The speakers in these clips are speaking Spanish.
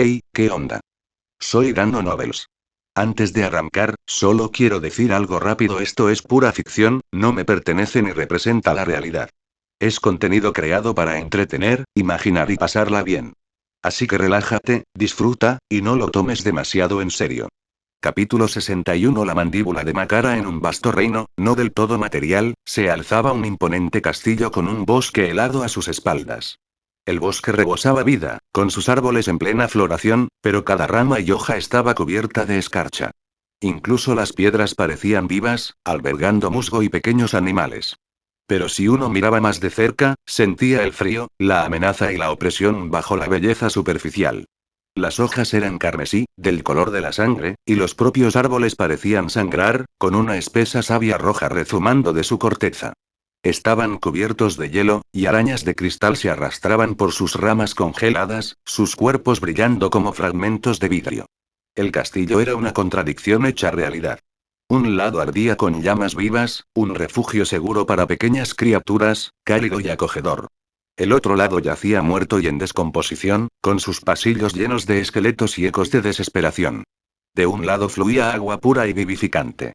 Hey, ¿qué onda? Soy Dano Nobles. Antes de arrancar, solo quiero decir algo rápido: esto es pura ficción, no me pertenece ni representa la realidad. Es contenido creado para entretener, imaginar y pasarla bien. Así que relájate, disfruta, y no lo tomes demasiado en serio. Capítulo 61. La mandíbula de Makara. En un vasto reino, no del todo material, se alzaba un imponente castillo con un bosque helado a sus espaldas. El bosque rebosaba vida, con sus árboles en plena floración, pero cada rama y hoja estaba cubierta de escarcha. Incluso las piedras parecían vivas, albergando musgo y pequeños animales. Pero si uno miraba más de cerca, sentía el frío, la amenaza y la opresión bajo la belleza superficial. Las hojas eran carmesí, del color de la sangre, y los propios árboles parecían sangrar, con una espesa savia roja rezumando de su corteza. Estaban cubiertos de hielo, y arañas de cristal se arrastraban por sus ramas congeladas, sus cuerpos brillando como fragmentos de vidrio. El castillo era una contradicción hecha realidad. Un lado ardía con llamas vivas, un refugio seguro para pequeñas criaturas, cálido y acogedor. El otro lado yacía muerto y en descomposición, con sus pasillos llenos de esqueletos y ecos de desesperación. De un lado fluía agua pura y vivificante.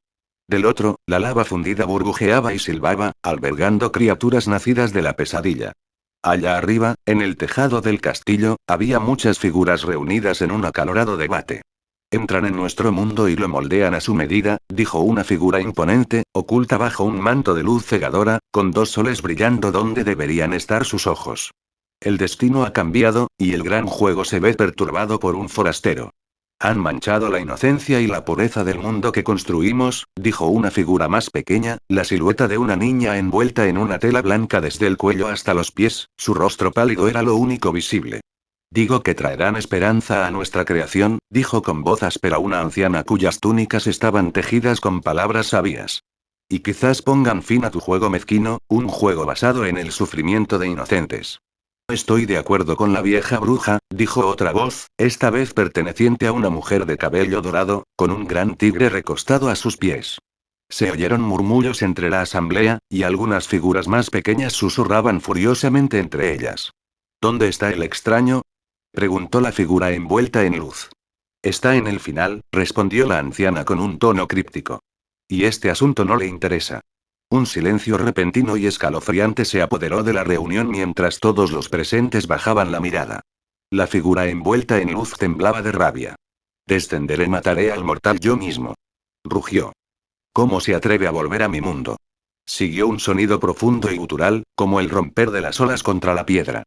Del otro, la lava fundida burbujeaba y silbaba, albergando criaturas nacidas de la pesadilla. Allá arriba, en el tejado del castillo, había muchas figuras reunidas en un acalorado debate. Entran en nuestro mundo y lo moldean a su medida, dijo una figura imponente, oculta bajo un manto de luz cegadora, con dos soles brillando donde deberían estar sus ojos. El destino ha cambiado, y el gran juego se ve perturbado por un forastero. Han manchado la inocencia y la pureza del mundo que construimos, dijo una figura más pequeña, la silueta de una niña envuelta en una tela blanca desde el cuello hasta los pies, su rostro pálido era lo único visible. Digo que traerán esperanza a nuestra creación, dijo con voz áspera una anciana cuyas túnicas estaban tejidas con palabras sabias. Y quizás pongan fin a tu juego mezquino, un juego basado en el sufrimiento de inocentes. Estoy de acuerdo con la vieja bruja, dijo otra voz, esta vez perteneciente a una mujer de cabello dorado, con un gran tigre recostado a sus pies. Se oyeron murmullos entre la asamblea, y algunas figuras más pequeñas susurraban furiosamente entre ellas. ¿Dónde está el extraño?, preguntó la figura envuelta en luz. Está en el final, respondió la anciana con un tono críptico. Y este asunto no le interesa. Un silencio repentino y escalofriante se apoderó de la reunión mientras todos los presentes bajaban la mirada. La figura envuelta en luz temblaba de rabia. Descenderé, mataré al mortal yo mismo. Rugió. ¿Cómo se atreve a volver a mi mundo? Siguió un sonido profundo y gutural, como el romper de las olas contra la piedra.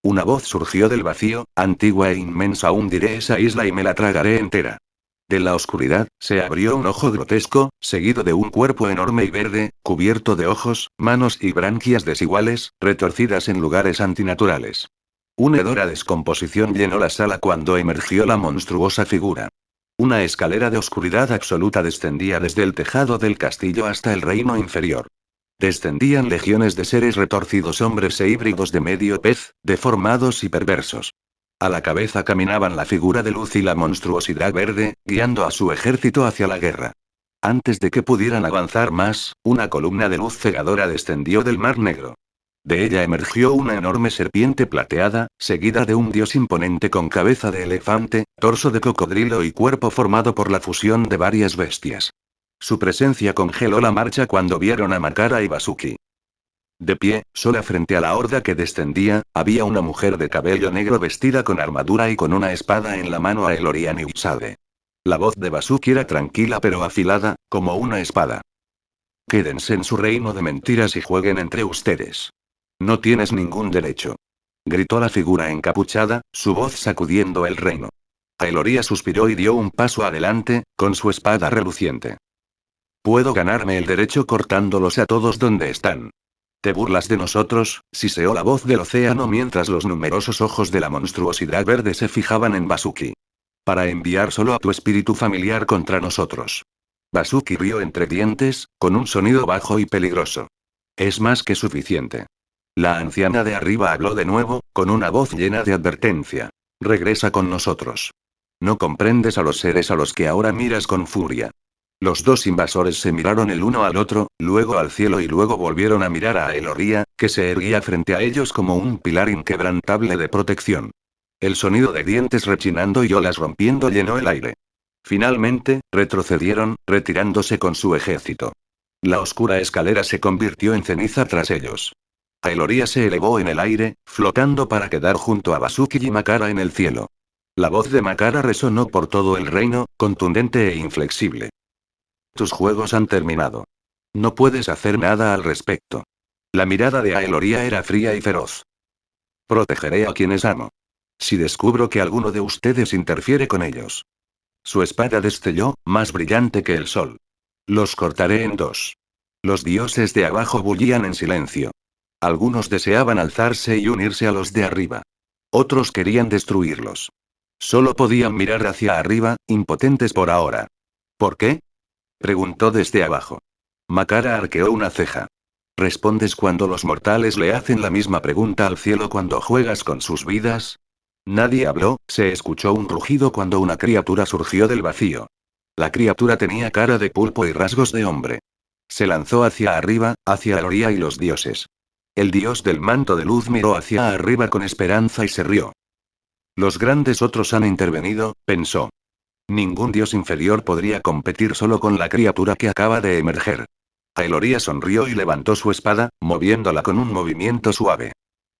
Una voz surgió del vacío, antigua e inmensa: hundiré esa isla y me la tragaré entera. De la oscuridad, se abrió un ojo grotesco, seguido de un cuerpo enorme y verde, cubierto de ojos, manos y branquias desiguales, retorcidas en lugares antinaturales. Una hedora descomposición llenó la sala cuando emergió la monstruosa figura. Una escalera de oscuridad absoluta descendía desde el tejado del castillo hasta el reino inferior. Descendían legiones de seres retorcidos, hombres e híbridos de medio pez, deformados y perversos. A la cabeza caminaban la figura de luz y la monstruosidad verde, guiando a su ejército hacia la guerra. Antes de que pudieran avanzar más, una columna de luz cegadora descendió del Mar Negro. De ella emergió una enorme serpiente plateada, seguida de un dios imponente con cabeza de elefante, torso de cocodrilo y cuerpo formado por la fusión de varias bestias. Su presencia congeló la marcha cuando vieron a Makara y Basuki. De pie, sola frente a la horda que descendía, había una mujer de cabello negro vestida con armadura y con una espada en la mano, a Elorian y Usade. La voz de Basuki era tranquila pero afilada, como una espada. Quédense en su reino de mentiras y jueguen entre ustedes. No tienes ningún derecho. Gritó la figura encapuchada, su voz sacudiendo el reino. Aeloria suspiró y dio un paso adelante, con su espada reluciente. Puedo ganarme el derecho cortándolos a todos donde están. ¿Te burlas de nosotros?, siseó la voz del océano mientras los numerosos ojos de la monstruosidad verde se fijaban en Basuki. Para enviar solo a tu espíritu familiar contra nosotros. Basuki rió entre dientes, con un sonido bajo y peligroso. Es más que suficiente. La anciana de arriba habló de nuevo, con una voz llena de advertencia. Regresa con nosotros. No comprendes a los seres a los que ahora miras con furia. Los dos invasores se miraron el uno al otro, luego al cielo y luego volvieron a mirar a Eloria, que se erguía frente a ellos como un pilar inquebrantable de protección. El sonido de dientes rechinando y olas rompiendo llenó el aire. Finalmente, retrocedieron, retirándose con su ejército. La oscura escalera se convirtió en ceniza tras ellos. Aeloría se elevó en el aire, flotando para quedar junto a Basuki y Makara en el cielo. La voz de Makara resonó por todo el reino, contundente e inflexible. Tus juegos han terminado. No puedes hacer nada al respecto. La mirada de Aeloría era fría y feroz. Protegeré a quienes amo. Si descubro que alguno de ustedes interfiere con ellos. Su espada destelló, más brillante que el sol. Los cortaré en dos. Los dioses de abajo bullían en silencio. Algunos deseaban alzarse y unirse a los de arriba. Otros querían destruirlos. Solo podían mirar hacia arriba, impotentes por ahora. ¿Por qué? Preguntó desde abajo. Makara arqueó una ceja. ¿Respondes cuando los mortales le hacen la misma pregunta al cielo cuando juegas con sus vidas? Nadie habló, se escuchó un rugido cuando una criatura surgió del vacío. La criatura tenía cara de pulpo y rasgos de hombre. Se lanzó hacia arriba, hacia Aeloría y los dioses. El dios del manto de luz miró hacia arriba con esperanza y se rió. Los grandes otros han intervenido, pensó. Ningún dios inferior podría competir solo con la criatura que acaba de emerger. Aeloría sonrió y levantó su espada, moviéndola con un movimiento suave.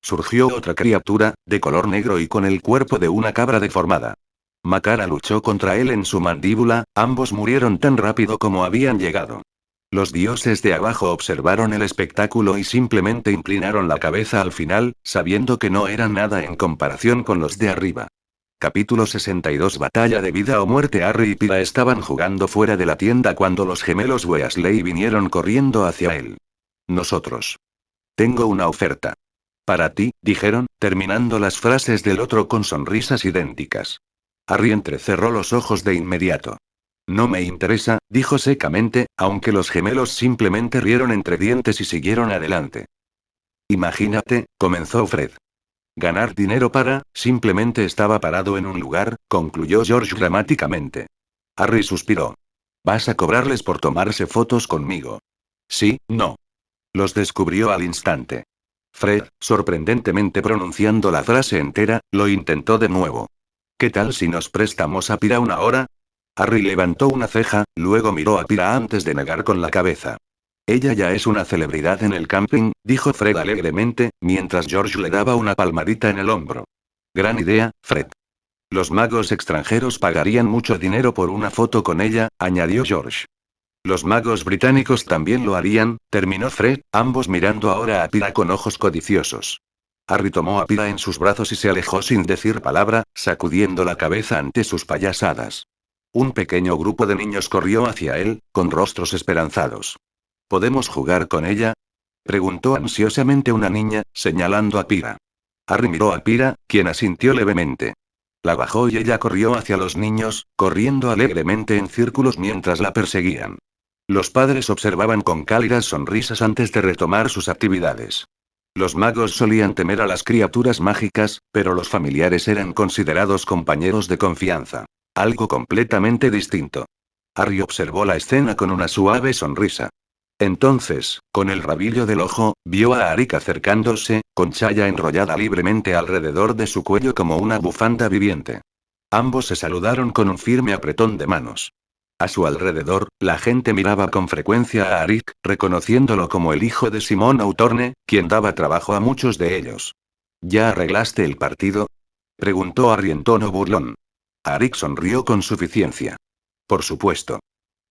Surgió otra criatura, de color negro y con el cuerpo de una cabra deformada. Makara luchó contra él en su mandíbula, ambos murieron tan rápido como habían llegado. Los dioses de abajo observaron el espectáculo y simplemente inclinaron la cabeza al final, sabiendo que no eran nada en comparación con los de arriba. Capítulo 62 Batalla de vida o muerte. Harry y Pira estaban jugando fuera de la tienda cuando los gemelos Weasley vinieron corriendo hacia él. Nosotros. Tengo una oferta. Para ti, dijeron, terminando las frases del otro con sonrisas idénticas. Harry entrecerró los ojos de inmediato. No me interesa, dijo secamente, aunque los gemelos simplemente rieron entre dientes y siguieron adelante. Imagínate, comenzó Fred. Ganar dinero simplemente estaba parado en un lugar, concluyó George dramáticamente. Harry suspiró. ¿Vas a cobrarles por tomarse fotos conmigo? Sí, no. Los descubrió al instante. Fred, sorprendentemente pronunciando la frase entera, lo intentó de nuevo. ¿Qué tal si nos prestamos a Pira una hora? Harry levantó una ceja, luego miró a Pira antes de negar con la cabeza. Ella ya es una celebridad en el camping, dijo Fred alegremente, mientras George le daba una palmadita en el hombro. Gran idea, Fred. Los magos extranjeros pagarían mucho dinero por una foto con ella, añadió George. Los magos británicos también lo harían, terminó Fred, ambos mirando ahora a Pira con ojos codiciosos. Harry tomó a Pira en sus brazos y se alejó sin decir palabra, sacudiendo la cabeza ante sus payasadas. Un pequeño grupo de niños corrió hacia él, con rostros esperanzados. ¿Podemos jugar con ella? Preguntó ansiosamente una niña, señalando a Pira. Harry miró a Pira, quien asintió levemente. La bajó y ella corrió hacia los niños, corriendo alegremente en círculos mientras la perseguían. Los padres observaban con cálidas sonrisas antes de retomar sus actividades. Los magos solían temer a las criaturas mágicas, pero los familiares eran considerados compañeros de confianza. Algo completamente distinto. Harry observó la escena con una suave sonrisa. Entonces, con el rabillo del ojo, vio a Arik acercándose, con Chaya enrollada libremente alrededor de su cuello como una bufanda viviente. Ambos se saludaron con un firme apretón de manos. A su alrededor, la gente miraba con frecuencia a Arik, reconociéndolo como el hijo de Simón Autorne, quien daba trabajo a muchos de ellos. ¿Ya arreglaste el partido? Preguntó Harry en tono burlón. Arik sonrió con suficiencia. Por supuesto.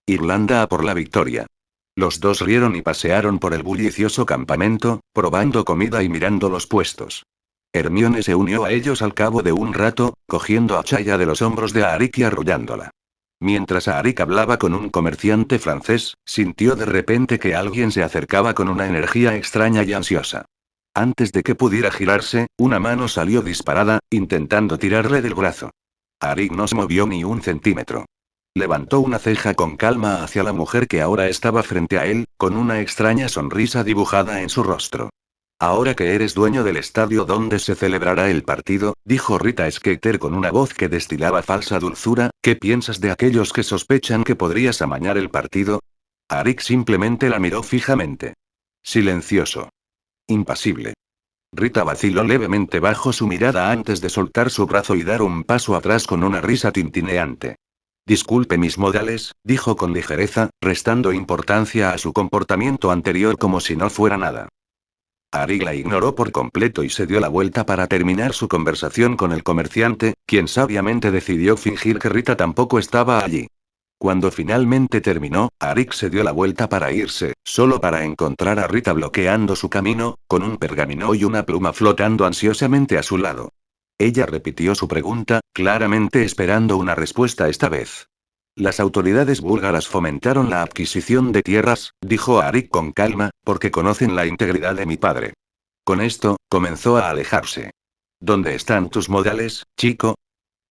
Irlanda a por la victoria. Los dos rieron y pasearon por el bullicioso campamento, probando comida y mirando los puestos. Hermione se unió a ellos al cabo de un rato, cogiendo a Chaya de los hombros de Arik y arrullándola. Mientras Arik hablaba con un comerciante francés, sintió de repente que alguien se acercaba con una energía extraña y ansiosa. Antes de que pudiera girarse, una mano salió disparada, intentando tirarle del brazo. Arik no se movió ni un centímetro. Levantó una ceja con calma hacia la mujer que ahora estaba frente a él, con una extraña sonrisa dibujada en su rostro. Ahora que eres dueño del estadio donde se celebrará el partido, dijo Rita Skeeter con una voz que destilaba falsa dulzura, ¿qué piensas de aquellos que sospechan que podrías amañar el partido? Arik simplemente la miró fijamente. Silencioso. Impasible. Rita vaciló levemente bajo su mirada antes de soltar su brazo y dar un paso atrás con una risa tintineante. Disculpe mis modales, dijo con ligereza, restando importancia a su comportamiento anterior como si no fuera nada. Arik la ignoró por completo y se dio la vuelta para terminar su conversación con el comerciante, quien sabiamente decidió fingir que Rita tampoco estaba allí. Cuando finalmente terminó, Arik se dio la vuelta para irse, solo para encontrar a Rita bloqueando su camino, con un pergamino y una pluma flotando ansiosamente a su lado. Ella repitió su pregunta, claramente esperando una respuesta esta vez. Las autoridades búlgaras fomentaron la adquisición de tierras, dijo Arik con calma, porque conocen la integridad de mi padre. Con esto, comenzó a alejarse. ¿Dónde están tus modales, chico?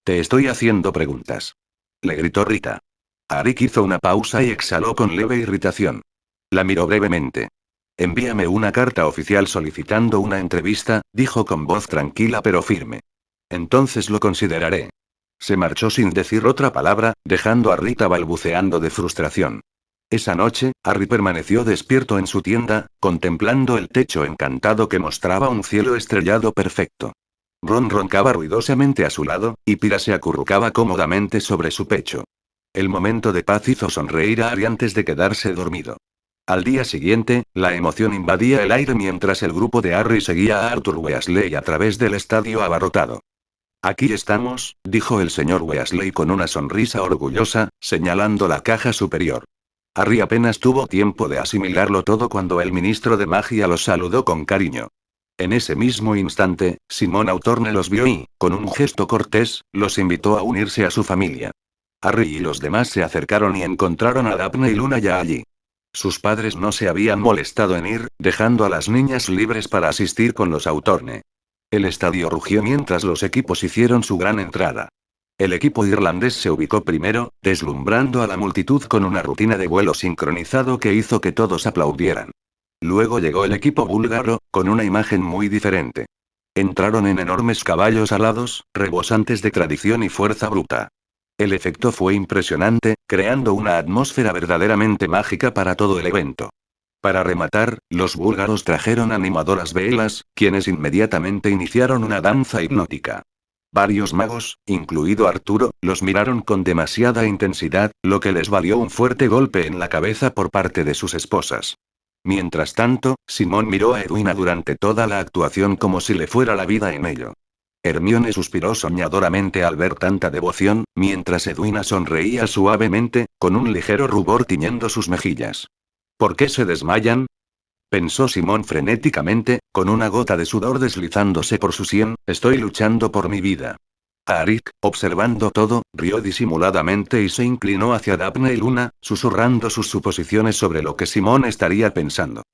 Te estoy haciendo preguntas. Le gritó Rita. Arik hizo una pausa y exhaló con leve irritación. La miró brevemente. Envíame una carta oficial solicitando una entrevista, dijo con voz tranquila pero firme. Entonces lo consideraré. Se marchó sin decir otra palabra, dejando a Rita balbuceando de frustración. Esa noche, Harry permaneció despierto en su tienda, contemplando el techo encantado que mostraba un cielo estrellado perfecto. Ron roncaba ruidosamente a su lado, y Pira se acurrucaba cómodamente sobre su pecho. El momento de paz hizo sonreír a Harry antes de quedarse dormido. Al día siguiente, la emoción invadía el aire mientras el grupo de Harry seguía a Arthur Weasley a través del estadio abarrotado. Aquí estamos, dijo el señor Weasley con una sonrisa orgullosa, señalando la caja superior. Harry apenas tuvo tiempo de asimilarlo todo cuando el ministro de magia los saludó con cariño. En ese mismo instante, Simón Autorne los vio y, con un gesto cortés, los invitó a unirse a su familia. Harry y los demás se acercaron y encontraron a Daphne y Luna ya allí. Sus padres no se habían molestado en ir, dejando a las niñas libres para asistir con los Autorne. El estadio rugió mientras los equipos hicieron su gran entrada. El equipo irlandés se ubicó primero, deslumbrando a la multitud con una rutina de vuelo sincronizado que hizo que todos aplaudieran. Luego llegó el equipo búlgaro, con una imagen muy diferente. Entraron en enormes caballos alados, rebosantes de tradición y fuerza bruta. El efecto fue impresionante, creando una atmósfera verdaderamente mágica para todo el evento. Para rematar, los búlgaros trajeron animadoras velas, quienes inmediatamente iniciaron una danza hipnótica. Varios magos, incluido Arturo, los miraron con demasiada intensidad, lo que les valió un fuerte golpe en la cabeza por parte de sus esposas. Mientras tanto, Simón miró a Edwina durante toda la actuación como si le fuera la vida en ello. Hermione suspiró soñadoramente al ver tanta devoción, mientras Edwina sonreía suavemente, con un ligero rubor tiñendo sus mejillas. ¿Por qué se desmayan?, pensó Simón frenéticamente, con una gota de sudor deslizándose por su sien. Estoy luchando por mi vida. Arik, observando todo, rió disimuladamente y se inclinó hacia Daphne y Luna, susurrando sus suposiciones sobre lo que Simón estaría pensando.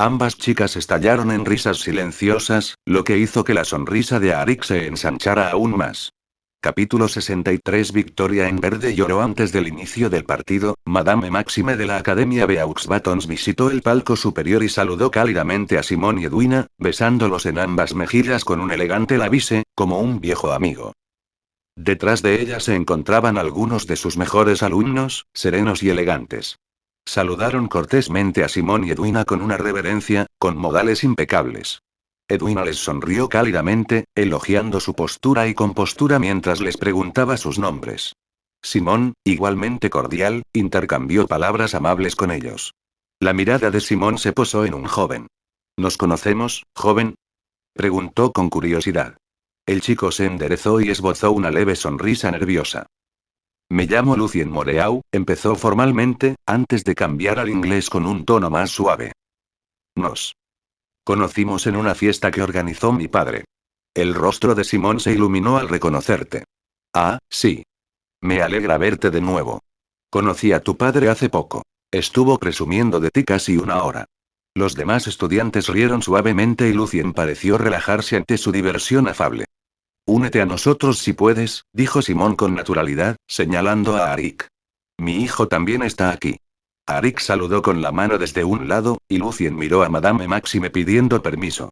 Ambas chicas estallaron en risas silenciosas, lo que hizo que la sonrisa de Arik se ensanchara aún más. Capítulo 63. Victoria en verde lloró antes del inicio del partido. Madame Maxime de la Academia Beaux Batons visitó el palco superior y saludó cálidamente a Simón y Edwina, besándolos en ambas mejillas con un elegante lavise, como un viejo amigo. Detrás de ella se encontraban algunos de sus mejores alumnos, serenos y elegantes. Saludaron cortésmente a Simón y Edwina con una reverencia, con modales impecables. Edwina les sonrió cálidamente, elogiando su postura y compostura mientras les preguntaba sus nombres. Simón, igualmente cordial, intercambió palabras amables con ellos. La mirada de Simón se posó en un joven. ¿Nos conocemos, joven?, preguntó con curiosidad. El chico se enderezó y esbozó una leve sonrisa nerviosa. Me llamo Lucien Moreau, empezó formalmente, antes de cambiar al inglés con un tono más suave. Nos conocimos en una fiesta que organizó mi padre. El rostro de Simón se iluminó al reconocerte. Ah, sí. Me alegra verte de nuevo. Conocí a tu padre hace poco. Estuvo presumiendo de ti casi una hora. Los demás estudiantes rieron suavemente y Lucien pareció relajarse ante su diversión afable. Únete a nosotros si puedes, dijo Simón con naturalidad, señalando a Arik. Mi hijo también está aquí. Arik saludó con la mano desde un lado, y Lucien miró a Madame Maxime pidiendo permiso.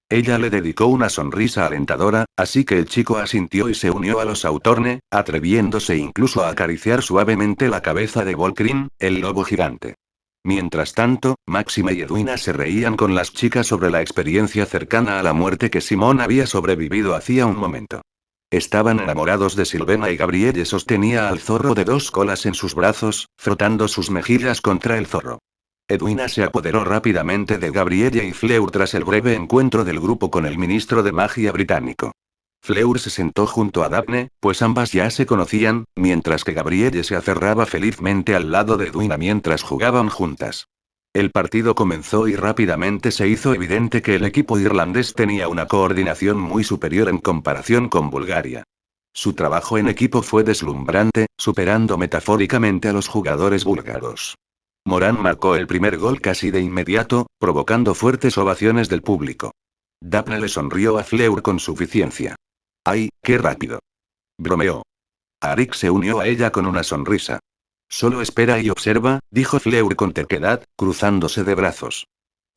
Ella le dedicó una sonrisa alentadora, así que el chico asintió y se unió a los Autorne, atreviéndose incluso a acariciar suavemente la cabeza de Volcrin, el lobo gigante. Mientras tanto, Máxime y Edwina se reían con las chicas sobre la experiencia cercana a la muerte que Simón había sobrevivido hacía un momento. Estaban enamorados de Silvena y Gabrielle sostenía al zorro de dos colas en sus brazos, frotando sus mejillas contra el zorro. Edwina se apoderó rápidamente de Gabrielle y Fleur tras el breve encuentro del grupo con el ministro de magia británico. Fleur se sentó junto a Daphne, pues ambas ya se conocían, mientras que Gabrielle se aferraba felizmente al lado de Edwina mientras jugaban juntas. El partido comenzó y rápidamente se hizo evidente que el equipo irlandés tenía una coordinación muy superior en comparación con Bulgaria. Su trabajo en equipo fue deslumbrante, superando metafóricamente a los jugadores búlgaros. Morán marcó el primer gol casi de inmediato, provocando fuertes ovaciones del público. Daphne le sonrió a Fleur con suficiencia. ¡Ay, qué rápido! Bromeó. Arik se unió a ella con una sonrisa. Solo espera y observa, dijo Fleur con terquedad, cruzándose de brazos.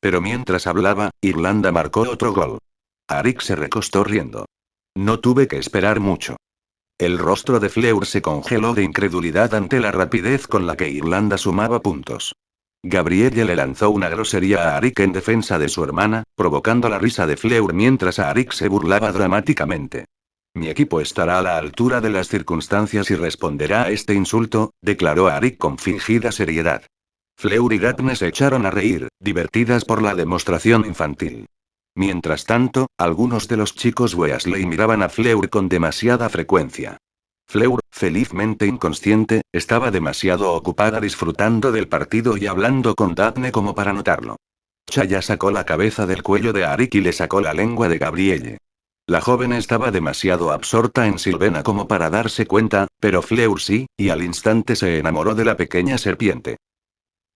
Pero mientras hablaba, Irlanda marcó otro gol. Arik se recostó riendo. No tuve que esperar mucho. El rostro de Fleur se congeló de incredulidad ante la rapidez con la que Irlanda sumaba puntos. Gabrielle le lanzó una grosería a Arik en defensa de su hermana, provocando la risa de Fleur mientras Arik se burlaba dramáticamente. Mi equipo estará a la altura de las circunstancias y responderá a este insulto, declaró Arik con fingida seriedad. Fleur y Daphne se echaron a reír, divertidas por la demostración infantil. Mientras tanto, algunos de los chicos Weasley miraban a Fleur con demasiada frecuencia. Fleur, felizmente inconsciente, estaba demasiado ocupada disfrutando del partido y hablando con Daphne como para notarlo. Chaya sacó la cabeza del cuello de Arik y le sacó la lengua de Gabrielle. La joven estaba demasiado absorta en Silvena como para darse cuenta, pero Fleur sí, y al instante se enamoró de la pequeña serpiente.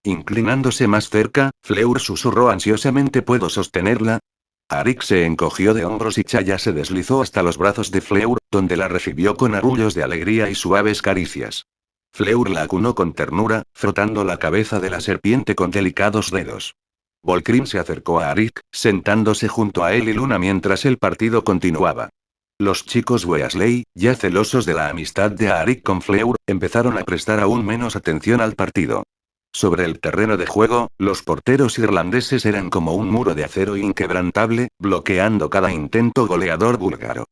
Inclinándose más cerca, Fleur susurró ansiosamente: ¿puedo sostenerla? Arik se encogió de hombros y Chaya se deslizó hasta los brazos de Fleur, donde la recibió con arrullos de alegría y suaves caricias. Fleur la acunó con ternura, frotando la cabeza de la serpiente con delicados dedos. Volcrim se acercó a Arik, sentándose junto a él y Luna mientras el partido continuaba. Los chicos Weasley, ya celosos de la amistad de Arik con Fleur, empezaron a prestar aún menos atención al partido. Sobre el terreno de juego, los porteros irlandeses eran como un muro de acero inquebrantable, bloqueando cada intento goleador búlgaro.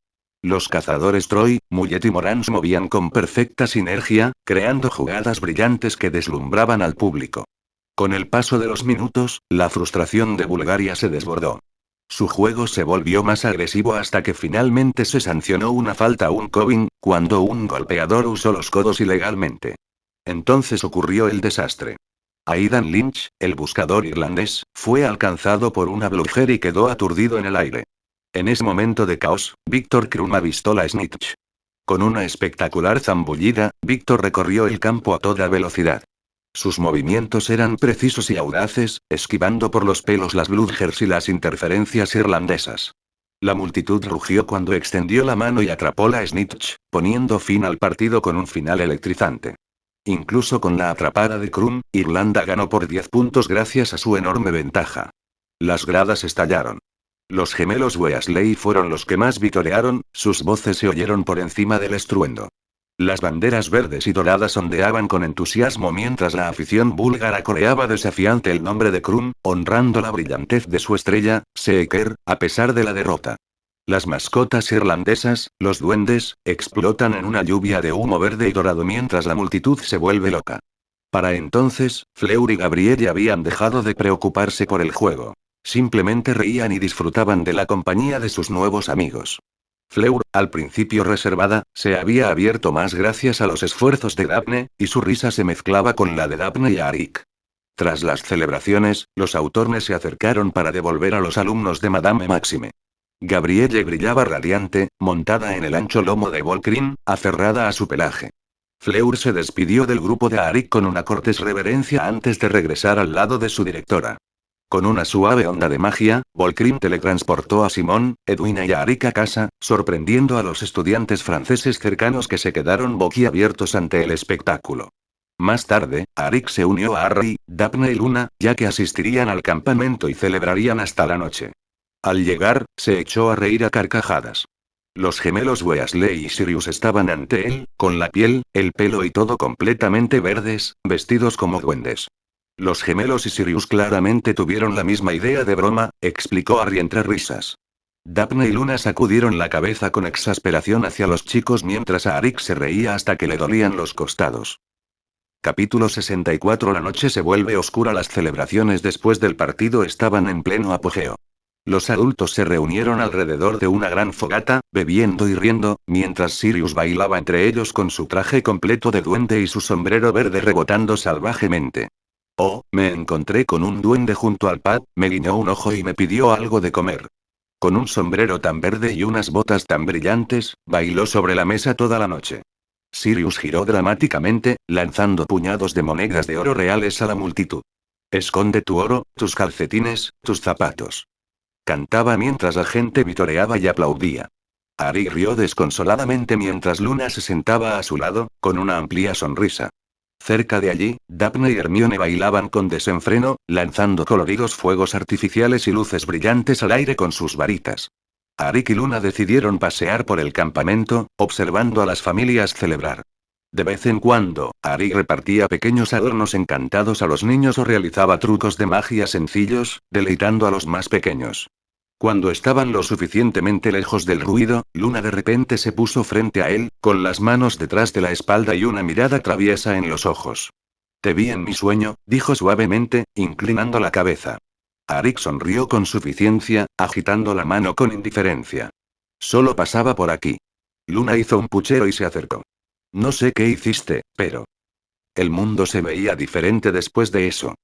Los cazadores Troy, Mullet y Moran se movían con perfecta sinergia, creando jugadas brillantes que deslumbraban al público. Con el paso de los minutos, la frustración de Bulgaria se desbordó. Su juego se volvió más agresivo hasta que finalmente se sancionó una falta a un Cobbing, cuando un golpeador usó los codos ilegalmente. Entonces ocurrió el desastre. Aidan Lynch, el buscador irlandés, fue alcanzado por una bludger y quedó aturdido en el aire. En ese momento de caos, Víctor Krum avistó la snitch. Con una espectacular zambullida, Víctor recorrió el campo a toda velocidad. Sus movimientos eran precisos y audaces, esquivando por los pelos las bludgers y las interferencias irlandesas. La multitud rugió cuando extendió la mano y atrapó la snitch, poniendo fin al partido con un final electrizante. Incluso con la atrapada de Krum, Irlanda ganó por 10 puntos gracias a su enorme ventaja. Las gradas estallaron. Los gemelos Weasley fueron los que más vitorearon, sus voces se oyeron por encima del estruendo. Las banderas verdes y doradas ondeaban con entusiasmo mientras la afición búlgara coreaba desafiante el nombre de Krum, honrando la brillantez de su estrella, Seeker, a pesar de la derrota. Las mascotas irlandesas, los duendes, explotan en una lluvia de humo verde y dorado mientras la multitud se vuelve loca. Para entonces, Fleur y Gabrielle habían dejado de preocuparse por el juego. Simplemente reían y disfrutaban de la compañía de sus nuevos amigos. Fleur, al principio reservada, se había abierto más gracias a los esfuerzos de Daphne, y su risa se mezclaba con la de Daphne y Arik. Tras las celebraciones, los autornes se acercaron para devolver a los alumnos de Madame Maxime. Gabrielle brillaba radiante, montada en el ancho lomo de Volcrim, aferrada a su pelaje. Fleur se despidió del grupo de Arik con una cortés reverencia antes de regresar al lado de su directora. Con una suave onda de magia, Volcrim teletransportó a Simón, Edwina y a Arik a casa, sorprendiendo a los estudiantes franceses cercanos que se quedaron boquiabiertos ante el espectáculo. Más tarde, Arik se unió a Harry, Daphne y Luna, ya que asistirían al campamento y celebrarían hasta la noche. Al llegar, se echó a reír a carcajadas. Los gemelos Weasley y Sirius estaban ante él, con la piel, el pelo y todo completamente verdes, vestidos como duendes. Los gemelos y Sirius claramente tuvieron la misma idea de broma, explicó Harry entre risas. Daphne y Luna sacudieron la cabeza con exasperación hacia los chicos mientras Arik se reía hasta que le dolían los costados. Capítulo 64. La noche se vuelve oscura. Las celebraciones después del partido estaban en pleno apogeo. Los adultos se reunieron alrededor de una gran fogata, bebiendo y riendo, mientras Sirius bailaba entre ellos con su traje completo de duende y su sombrero verde rebotando salvajemente. Oh, me encontré con un duende junto al pad, me guiñó un ojo y me pidió algo de comer. Con un sombrero tan verde y unas botas tan brillantes, bailó sobre la mesa toda la noche. Sirius giró dramáticamente, lanzando puñados de monedas de oro reales a la multitud. Esconde tu oro, tus calcetines, tus zapatos. Cantaba mientras la gente vitoreaba y aplaudía. Harry rió desconsoladamente mientras Luna se sentaba a su lado, con una amplia sonrisa. Cerca de allí, Daphne y Hermione bailaban con desenfreno, lanzando coloridos fuegos artificiales y luces brillantes al aire con sus varitas. Arik y Luna decidieron pasear por el campamento, observando a las familias celebrar. De vez en cuando, Arik repartía pequeños adornos encantados a los niños o realizaba trucos de magia sencillos, deleitando a los más pequeños. Cuando estaban lo suficientemente lejos del ruido, Luna de repente se puso frente a él, con las manos detrás de la espalda y una mirada traviesa en los ojos. Te vi en mi sueño, dijo suavemente, inclinando la cabeza. Arik sonrió con suficiencia, agitando la mano con indiferencia. Solo pasaba por aquí. Luna hizo un puchero y se acercó. No sé qué hiciste, pero... El mundo se veía diferente después de eso.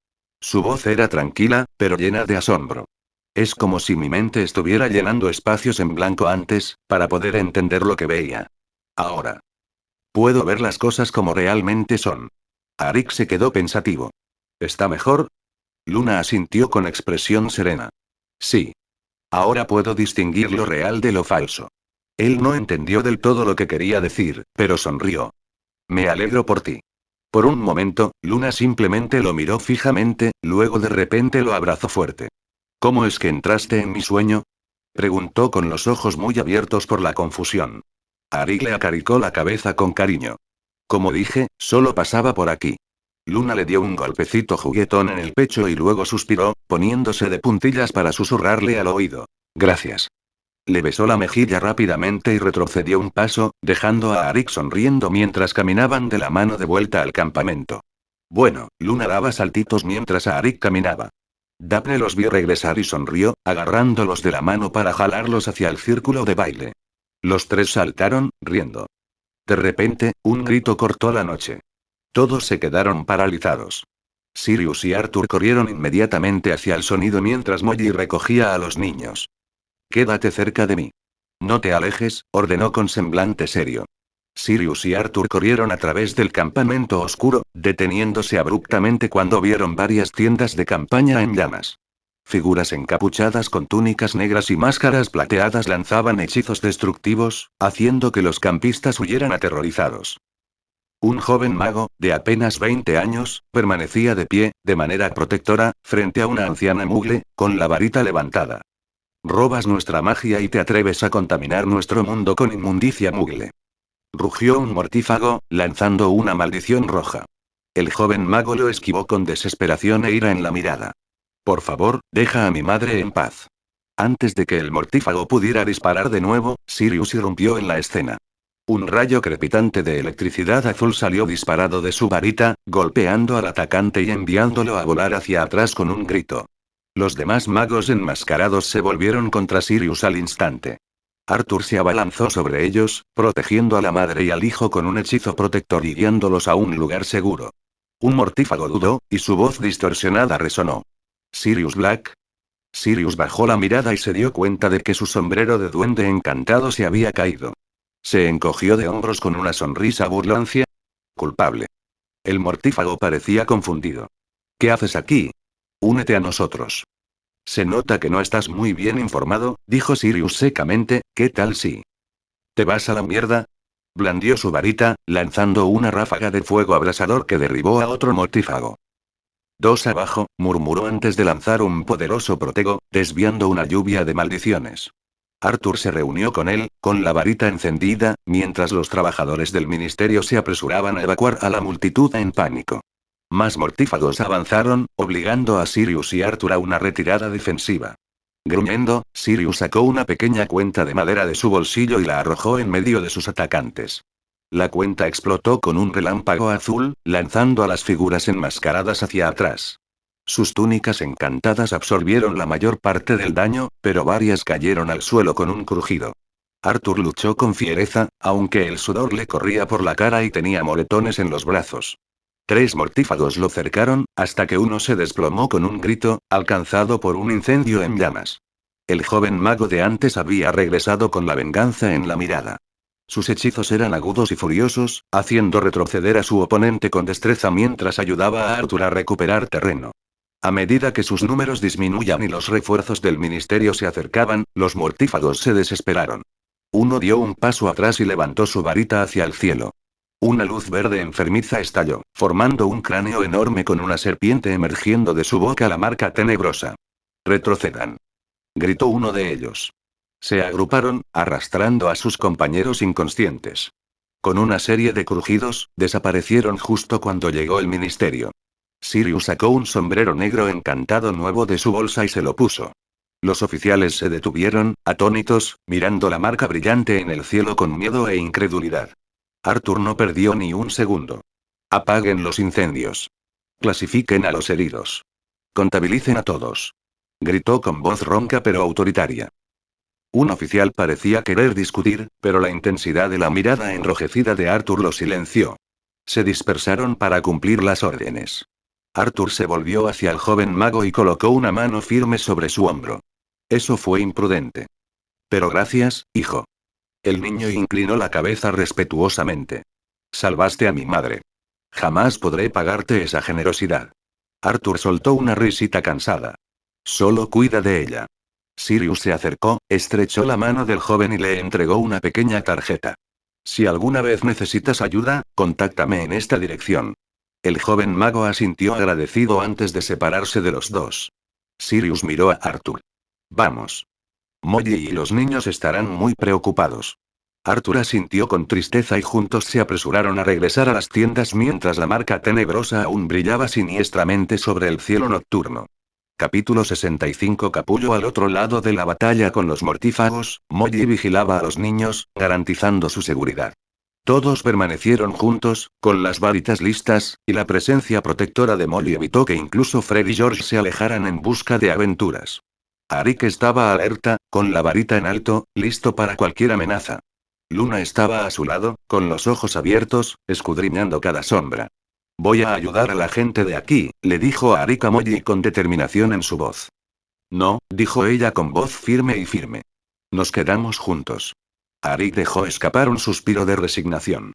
Su voz era tranquila, pero llena de asombro. Es como si mi mente estuviera llenando espacios en blanco antes, para poder entender lo que veía. Ahora. Puedo ver las cosas como realmente son. Arik se quedó pensativo. ¿Está mejor? Luna asintió con expresión serena. Sí. Ahora puedo distinguir lo real de lo falso. Él no entendió del todo lo que quería decir, pero sonrió. Me alegro por ti. Por un momento, Luna simplemente lo miró fijamente, luego de repente lo abrazó fuerte. ¿Cómo es que entraste en mi sueño? Preguntó con los ojos muy abiertos por la confusión. Arik le acarició la cabeza con cariño. Como dije, solo pasaba por aquí. Luna le dio un golpecito juguetón en el pecho y luego suspiró, poniéndose de puntillas para susurrarle al oído. Gracias. Le besó la mejilla rápidamente y retrocedió un paso, dejando a Arik sonriendo mientras caminaban de la mano de vuelta al campamento. Bueno, Luna daba saltitos mientras Arik caminaba. Daphne los vio regresar y sonrió, agarrándolos de la mano para jalarlos hacia el círculo de baile. Los tres saltaron, riendo. De repente, un grito cortó la noche. Todos se quedaron paralizados. Sirius y Arthur corrieron inmediatamente hacia el sonido mientras Molly recogía a los niños. Quédate cerca de mí. No te alejes, ordenó con semblante serio. Sirius y Arthur corrieron a través del campamento oscuro, deteniéndose abruptamente cuando vieron varias tiendas de campaña en llamas. Figuras encapuchadas con túnicas negras y máscaras plateadas lanzaban hechizos destructivos, haciendo que los campistas huyeran aterrorizados. Un joven mago, de apenas 20 años, permanecía de pie, de manera protectora, frente a una anciana mugle, con la varita levantada. Robas nuestra magia y te atreves a contaminar nuestro mundo con inmundicia mugle. Rugió un mortífago, lanzando una maldición roja. El joven mago lo esquivó con desesperación e ira en la mirada. Por favor, deja a mi madre en paz. Antes de que el mortífago pudiera disparar de nuevo, Sirius irrumpió en la escena. Un rayo crepitante de electricidad azul salió disparado de su varita, golpeando al atacante y enviándolo a volar hacia atrás con un grito. Los demás magos enmascarados se volvieron contra Sirius al instante. Arthur se abalanzó sobre ellos, protegiendo a la madre y al hijo con un hechizo protector y guiándolos a un lugar seguro. Un mortífago dudó, y su voz distorsionada resonó. ¿Sirius Black? Sirius bajó la mirada y se dio cuenta de que su sombrero de duende encantado se había caído. Se encogió de hombros con una sonrisa burlancia. Culpable. El mortífago parecía confundido. ¿Qué haces aquí? Únete a nosotros. Se nota que no estás muy bien informado, dijo Sirius secamente, ¿qué tal si? ¿Te vas a la mierda? Blandió su varita, lanzando una ráfaga de fuego abrasador que derribó a otro mortífago. Dos abajo, murmuró antes de lanzar un poderoso protego, desviando una lluvia de maldiciones. Arthur se reunió con él, con la varita encendida, mientras los trabajadores del ministerio se apresuraban a evacuar a la multitud en pánico. Más mortífagos avanzaron, obligando a Sirius y Arthur a una retirada defensiva. Gruñendo, Sirius sacó una pequeña cuenta de madera de su bolsillo y la arrojó en medio de sus atacantes. La cuenta explotó con un relámpago azul, lanzando a las figuras enmascaradas hacia atrás. Sus túnicas encantadas absorbieron la mayor parte del daño, pero varias cayeron al suelo con un crujido. Arthur luchó con fiereza, aunque el sudor le corría por la cara y tenía moretones en los brazos. 3 mortífagos lo cercaron, hasta que uno se desplomó con un grito, alcanzado por un incendio en llamas. El joven mago de antes había regresado con la venganza en la mirada. Sus hechizos eran agudos y furiosos, haciendo retroceder a su oponente con destreza mientras ayudaba a Arthur a recuperar terreno. A medida que sus números disminuían y los refuerzos del ministerio se acercaban, los mortífagos se desesperaron. Uno dio un paso atrás y levantó su varita hacia el cielo. Una luz verde enfermiza estalló, formando un cráneo enorme con una serpiente emergiendo de su boca, la marca tenebrosa. «Retrocedan», gritó uno de ellos. Se agruparon, arrastrando a sus compañeros inconscientes. Con una serie de crujidos, desaparecieron justo cuando llegó el ministerio. Sirius sacó un sombrero negro encantado nuevo de su bolsa y se lo puso. Los oficiales se detuvieron, atónitos, mirando la marca brillante en el cielo con miedo e incredulidad. Arthur no perdió ni un segundo. «Apaguen los incendios. Clasifiquen a los heridos. Contabilicen a todos», gritó con voz ronca pero autoritaria. Un oficial parecía querer discutir, pero la intensidad de la mirada enrojecida de Arthur lo silenció. Se dispersaron para cumplir las órdenes. Arthur se volvió hacia el joven mago y colocó una mano firme sobre su hombro. «Eso fue imprudente. Pero gracias, hijo». El niño inclinó la cabeza respetuosamente. «Salvaste a mi madre. Jamás podré pagarte esa generosidad». Arthur soltó una risita cansada. «Solo cuida de ella». Sirius se acercó, estrechó la mano del joven y le entregó una pequeña tarjeta. «Si alguna vez necesitas ayuda, contáctame en esta dirección». El joven mago asintió agradecido antes de separarse de los dos. Sirius miró a Arthur. «Vamos. Molly y los niños estarán muy preocupados». Arthur asintió con tristeza y juntos se apresuraron a regresar a las tiendas mientras la marca tenebrosa aún brillaba siniestramente sobre el cielo nocturno. Capítulo 65. Capullo. Al otro lado de la batalla con los mortífagos, Molly vigilaba a los niños, garantizando su seguridad. Todos permanecieron juntos, con las varitas listas, y la presencia protectora de Molly evitó que incluso Fred y George se alejaran en busca de aventuras. Arik estaba alerta, con la varita en alto, listo para cualquier amenaza. Luna estaba a su lado, con los ojos abiertos, escudriñando cada sombra. «Voy a ayudar a la gente de aquí», le dijo a Arik a Molly con determinación en su voz. «No», dijo ella con voz firme y firme. «Nos quedamos juntos». Arik dejó escapar un suspiro de resignación.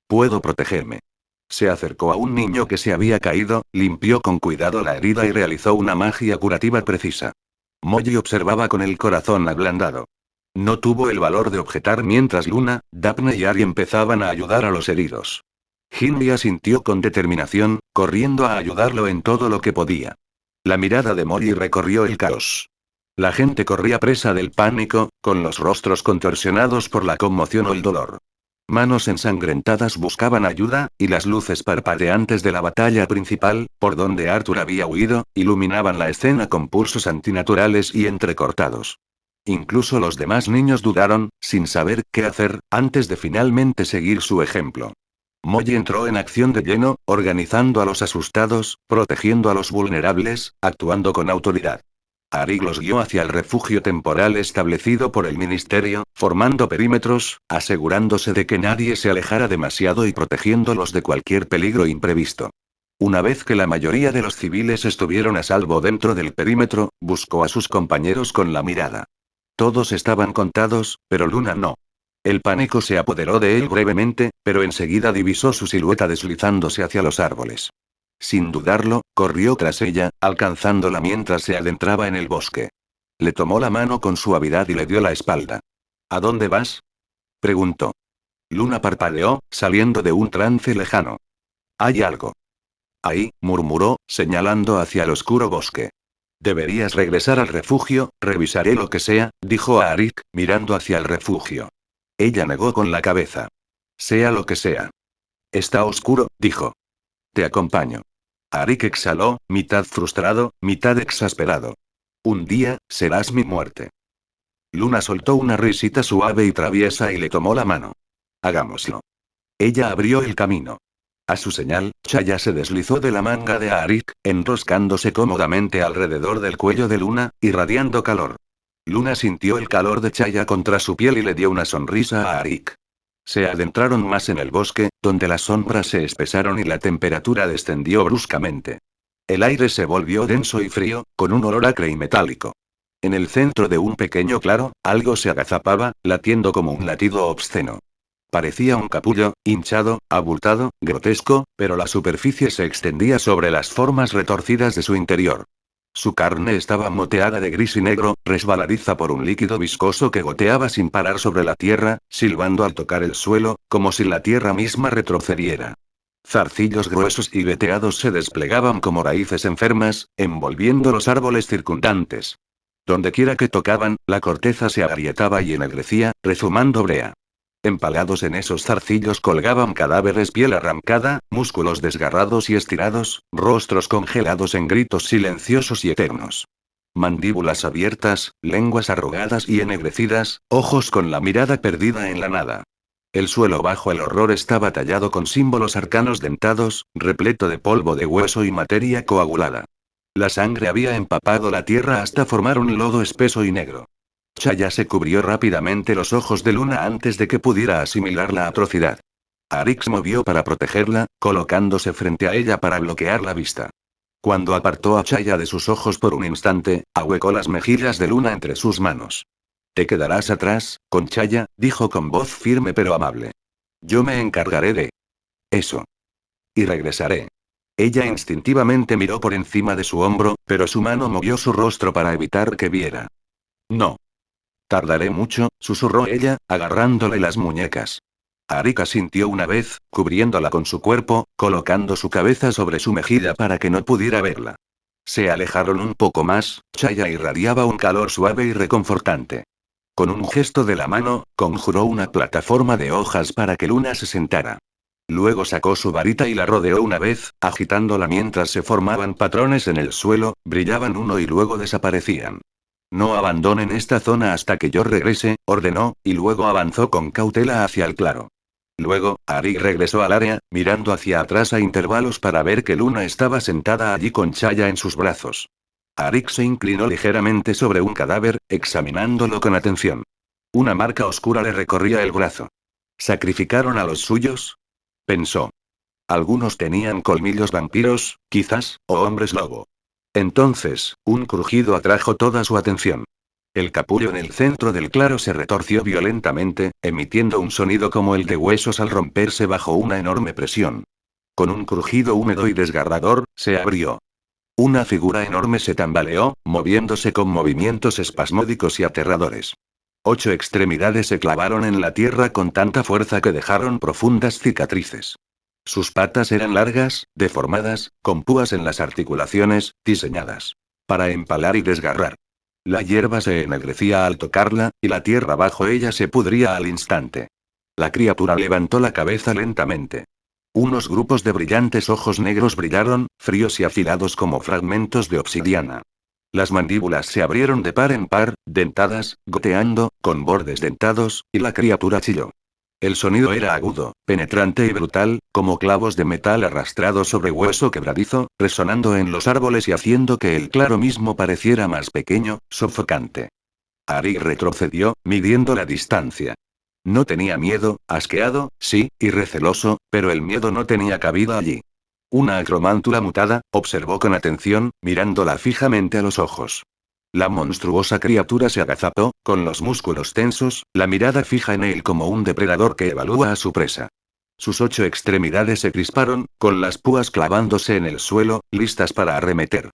«Puedo protegerme». Se acercó a un niño que se había caído, limpió con cuidado la herida y realizó una magia curativa precisa. Molly observaba con el corazón ablandado. No tuvo el valor de objetar mientras Luna, Daphne y Ari empezaban a ayudar a los heridos. Hindley asintió con determinación, corriendo a ayudarlo en todo lo que podía. La mirada de Molly recorrió el caos. La gente corría presa del pánico, con los rostros contorsionados por la conmoción o el dolor. Manos ensangrentadas buscaban ayuda, y las luces parpadeantes de la batalla principal, por donde Arthur había huido, iluminaban la escena con pulsos antinaturales y entrecortados. Incluso los demás niños dudaron, sin saber qué hacer, antes de finalmente seguir su ejemplo. Molly entró en acción de lleno, organizando a los asustados, protegiendo a los vulnerables, actuando con autoridad. Arik los guió hacia el refugio temporal establecido por el ministerio, formando perímetros, asegurándose de que nadie se alejara demasiado y protegiéndolos de cualquier peligro imprevisto. Una vez que la mayoría de los civiles estuvieron a salvo dentro del perímetro, buscó a sus compañeros con la mirada. Todos estaban contados, pero Luna no. El pánico se apoderó de él brevemente, pero enseguida divisó su silueta deslizándose hacia los árboles. Sin dudarlo, corrió tras ella, alcanzándola mientras se adentraba en el bosque. Le tomó la mano con suavidad y le dio la espalda. «¿A dónde vas?», preguntó. Luna parpadeó, saliendo de un trance lejano. «Hay algo». «Ahí», murmuró, señalando hacia el oscuro bosque. «Deberías regresar al refugio, revisaré lo que sea», dijo a Arik, mirando hacia el refugio. Ella negó con la cabeza. «Sea lo que sea». «Está oscuro», dijo. «Te acompaño». Arik exhaló, mitad frustrado, mitad exasperado. Un día, serás mi muerte. Luna soltó una risita suave y traviesa y le tomó la mano. Hagámoslo. Ella abrió el camino. A su señal, Chaya se deslizó de la manga de Arik, enroscándose cómodamente alrededor del cuello de Luna, irradiando calor. Luna sintió el calor de Chaya contra su piel y le dio una sonrisa a Arik. Se adentraron más en el bosque, donde las sombras se espesaron y la temperatura descendió bruscamente. El aire se volvió denso y frío, con un olor acre y metálico. En el centro de un pequeño claro, algo se agazapaba, latiendo como un latido obsceno. Parecía un capullo, hinchado, abultado, grotesco, pero la superficie se extendía sobre las formas retorcidas de su interior. Su carne estaba moteada de gris y negro, resbaladiza por un líquido viscoso que goteaba sin parar sobre la tierra, silbando al tocar el suelo, como si la tierra misma retrocediera. Zarcillos gruesos y veteados se desplegaban como raíces enfermas, envolviendo los árboles circundantes. Dondequiera que tocaban, la corteza se agrietaba y ennegrecía, rezumando brea. Empalados en esos zarcillos colgaban cadáveres, piel arrancada, músculos desgarrados y estirados, rostros congelados en gritos silenciosos y eternos. Mandíbulas abiertas, lenguas arrugadas y ennegrecidas, ojos con la mirada perdida en la nada. El suelo bajo el horror estaba tallado con símbolos arcanos dentados, repleto de polvo de hueso y materia coagulada. La sangre había empapado la tierra hasta formar un lodo espeso y negro. Chaya se cubrió rápidamente los ojos de Luna antes de que pudiera asimilar la atrocidad. Arik se movió para protegerla, colocándose frente a ella para bloquear la vista. Cuando apartó a Chaya de sus ojos por un instante, ahuecó las mejillas de Luna entre sus manos. «Te quedarás atrás, con Chaya», dijo con voz firme pero amable. «Yo me encargaré de eso. Y regresaré». Ella instintivamente miró por encima de su hombro, pero su mano movió su rostro para evitar que viera. «No. Tardaré mucho», susurró ella, agarrándole las muñecas. Arik asintió una vez, cubriéndola con su cuerpo, colocando su cabeza sobre su mejilla para que no pudiera verla. Se alejaron un poco más, Chaya irradiaba un calor suave y reconfortante. Con un gesto de la mano, conjuró una plataforma de hojas para que Luna se sentara. Luego sacó su varita y la rodeó una vez, agitándola mientras se formaban patrones en el suelo, brillaban uno y luego desaparecían. «No abandonen esta zona hasta que yo regrese», ordenó, y luego avanzó con cautela hacia el claro. Luego, Arik regresó al área, mirando hacia atrás a intervalos para ver que Luna estaba sentada allí con Chaya en sus brazos. Arik se inclinó ligeramente sobre un cadáver, examinándolo con atención. Una marca oscura le recorría el brazo. ¿Sacrificaron a los suyos?, pensó. Algunos tenían colmillos vampiros, quizás, o hombres lobo. Entonces, un crujido atrajo toda su atención. El capullo en el centro del claro se retorció violentamente, emitiendo un sonido como el de huesos al romperse bajo una enorme presión. Con un crujido húmedo y desgarrador, se abrió. Una figura enorme se tambaleó, moviéndose con movimientos espasmódicos y aterradores. 8 extremidades se clavaron en la tierra con tanta fuerza que dejaron profundas cicatrices. Sus patas eran largas, deformadas, con púas en las articulaciones, diseñadas para empalar y desgarrar. La hierba se ennegrecía al tocarla, y la tierra bajo ella se pudría al instante. La criatura levantó la cabeza lentamente. Unos grupos de brillantes ojos negros brillaron, fríos y afilados como fragmentos de obsidiana. Las mandíbulas se abrieron de par en par, dentadas, goteando, con bordes dentados, y la criatura chilló. El sonido era agudo, penetrante y brutal, como clavos de metal arrastrados sobre hueso quebradizo, resonando en los árboles y haciendo que el claro mismo pareciera más pequeño, sofocante. Arik retrocedió, midiendo la distancia. No tenía miedo, asqueado, sí, y receloso, pero el miedo no tenía cabida allí. Una acromántula mutada, observó con atención, mirándola fijamente a los ojos. La monstruosa criatura se agazapó, con los músculos tensos, la mirada fija en él como un depredador que evalúa a su presa. Sus 8 extremidades se crisparon, con las púas clavándose en el suelo, listas para arremeter.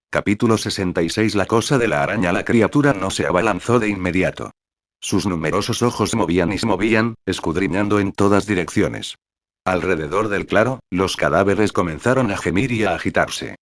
Capítulo 66. La cosa de la araña. La criatura no se abalanzó de inmediato. Sus numerosos ojos movían y se movían, escudriñando en todas direcciones. Alrededor del claro, los cadáveres comenzaron a gemir y a agitarse.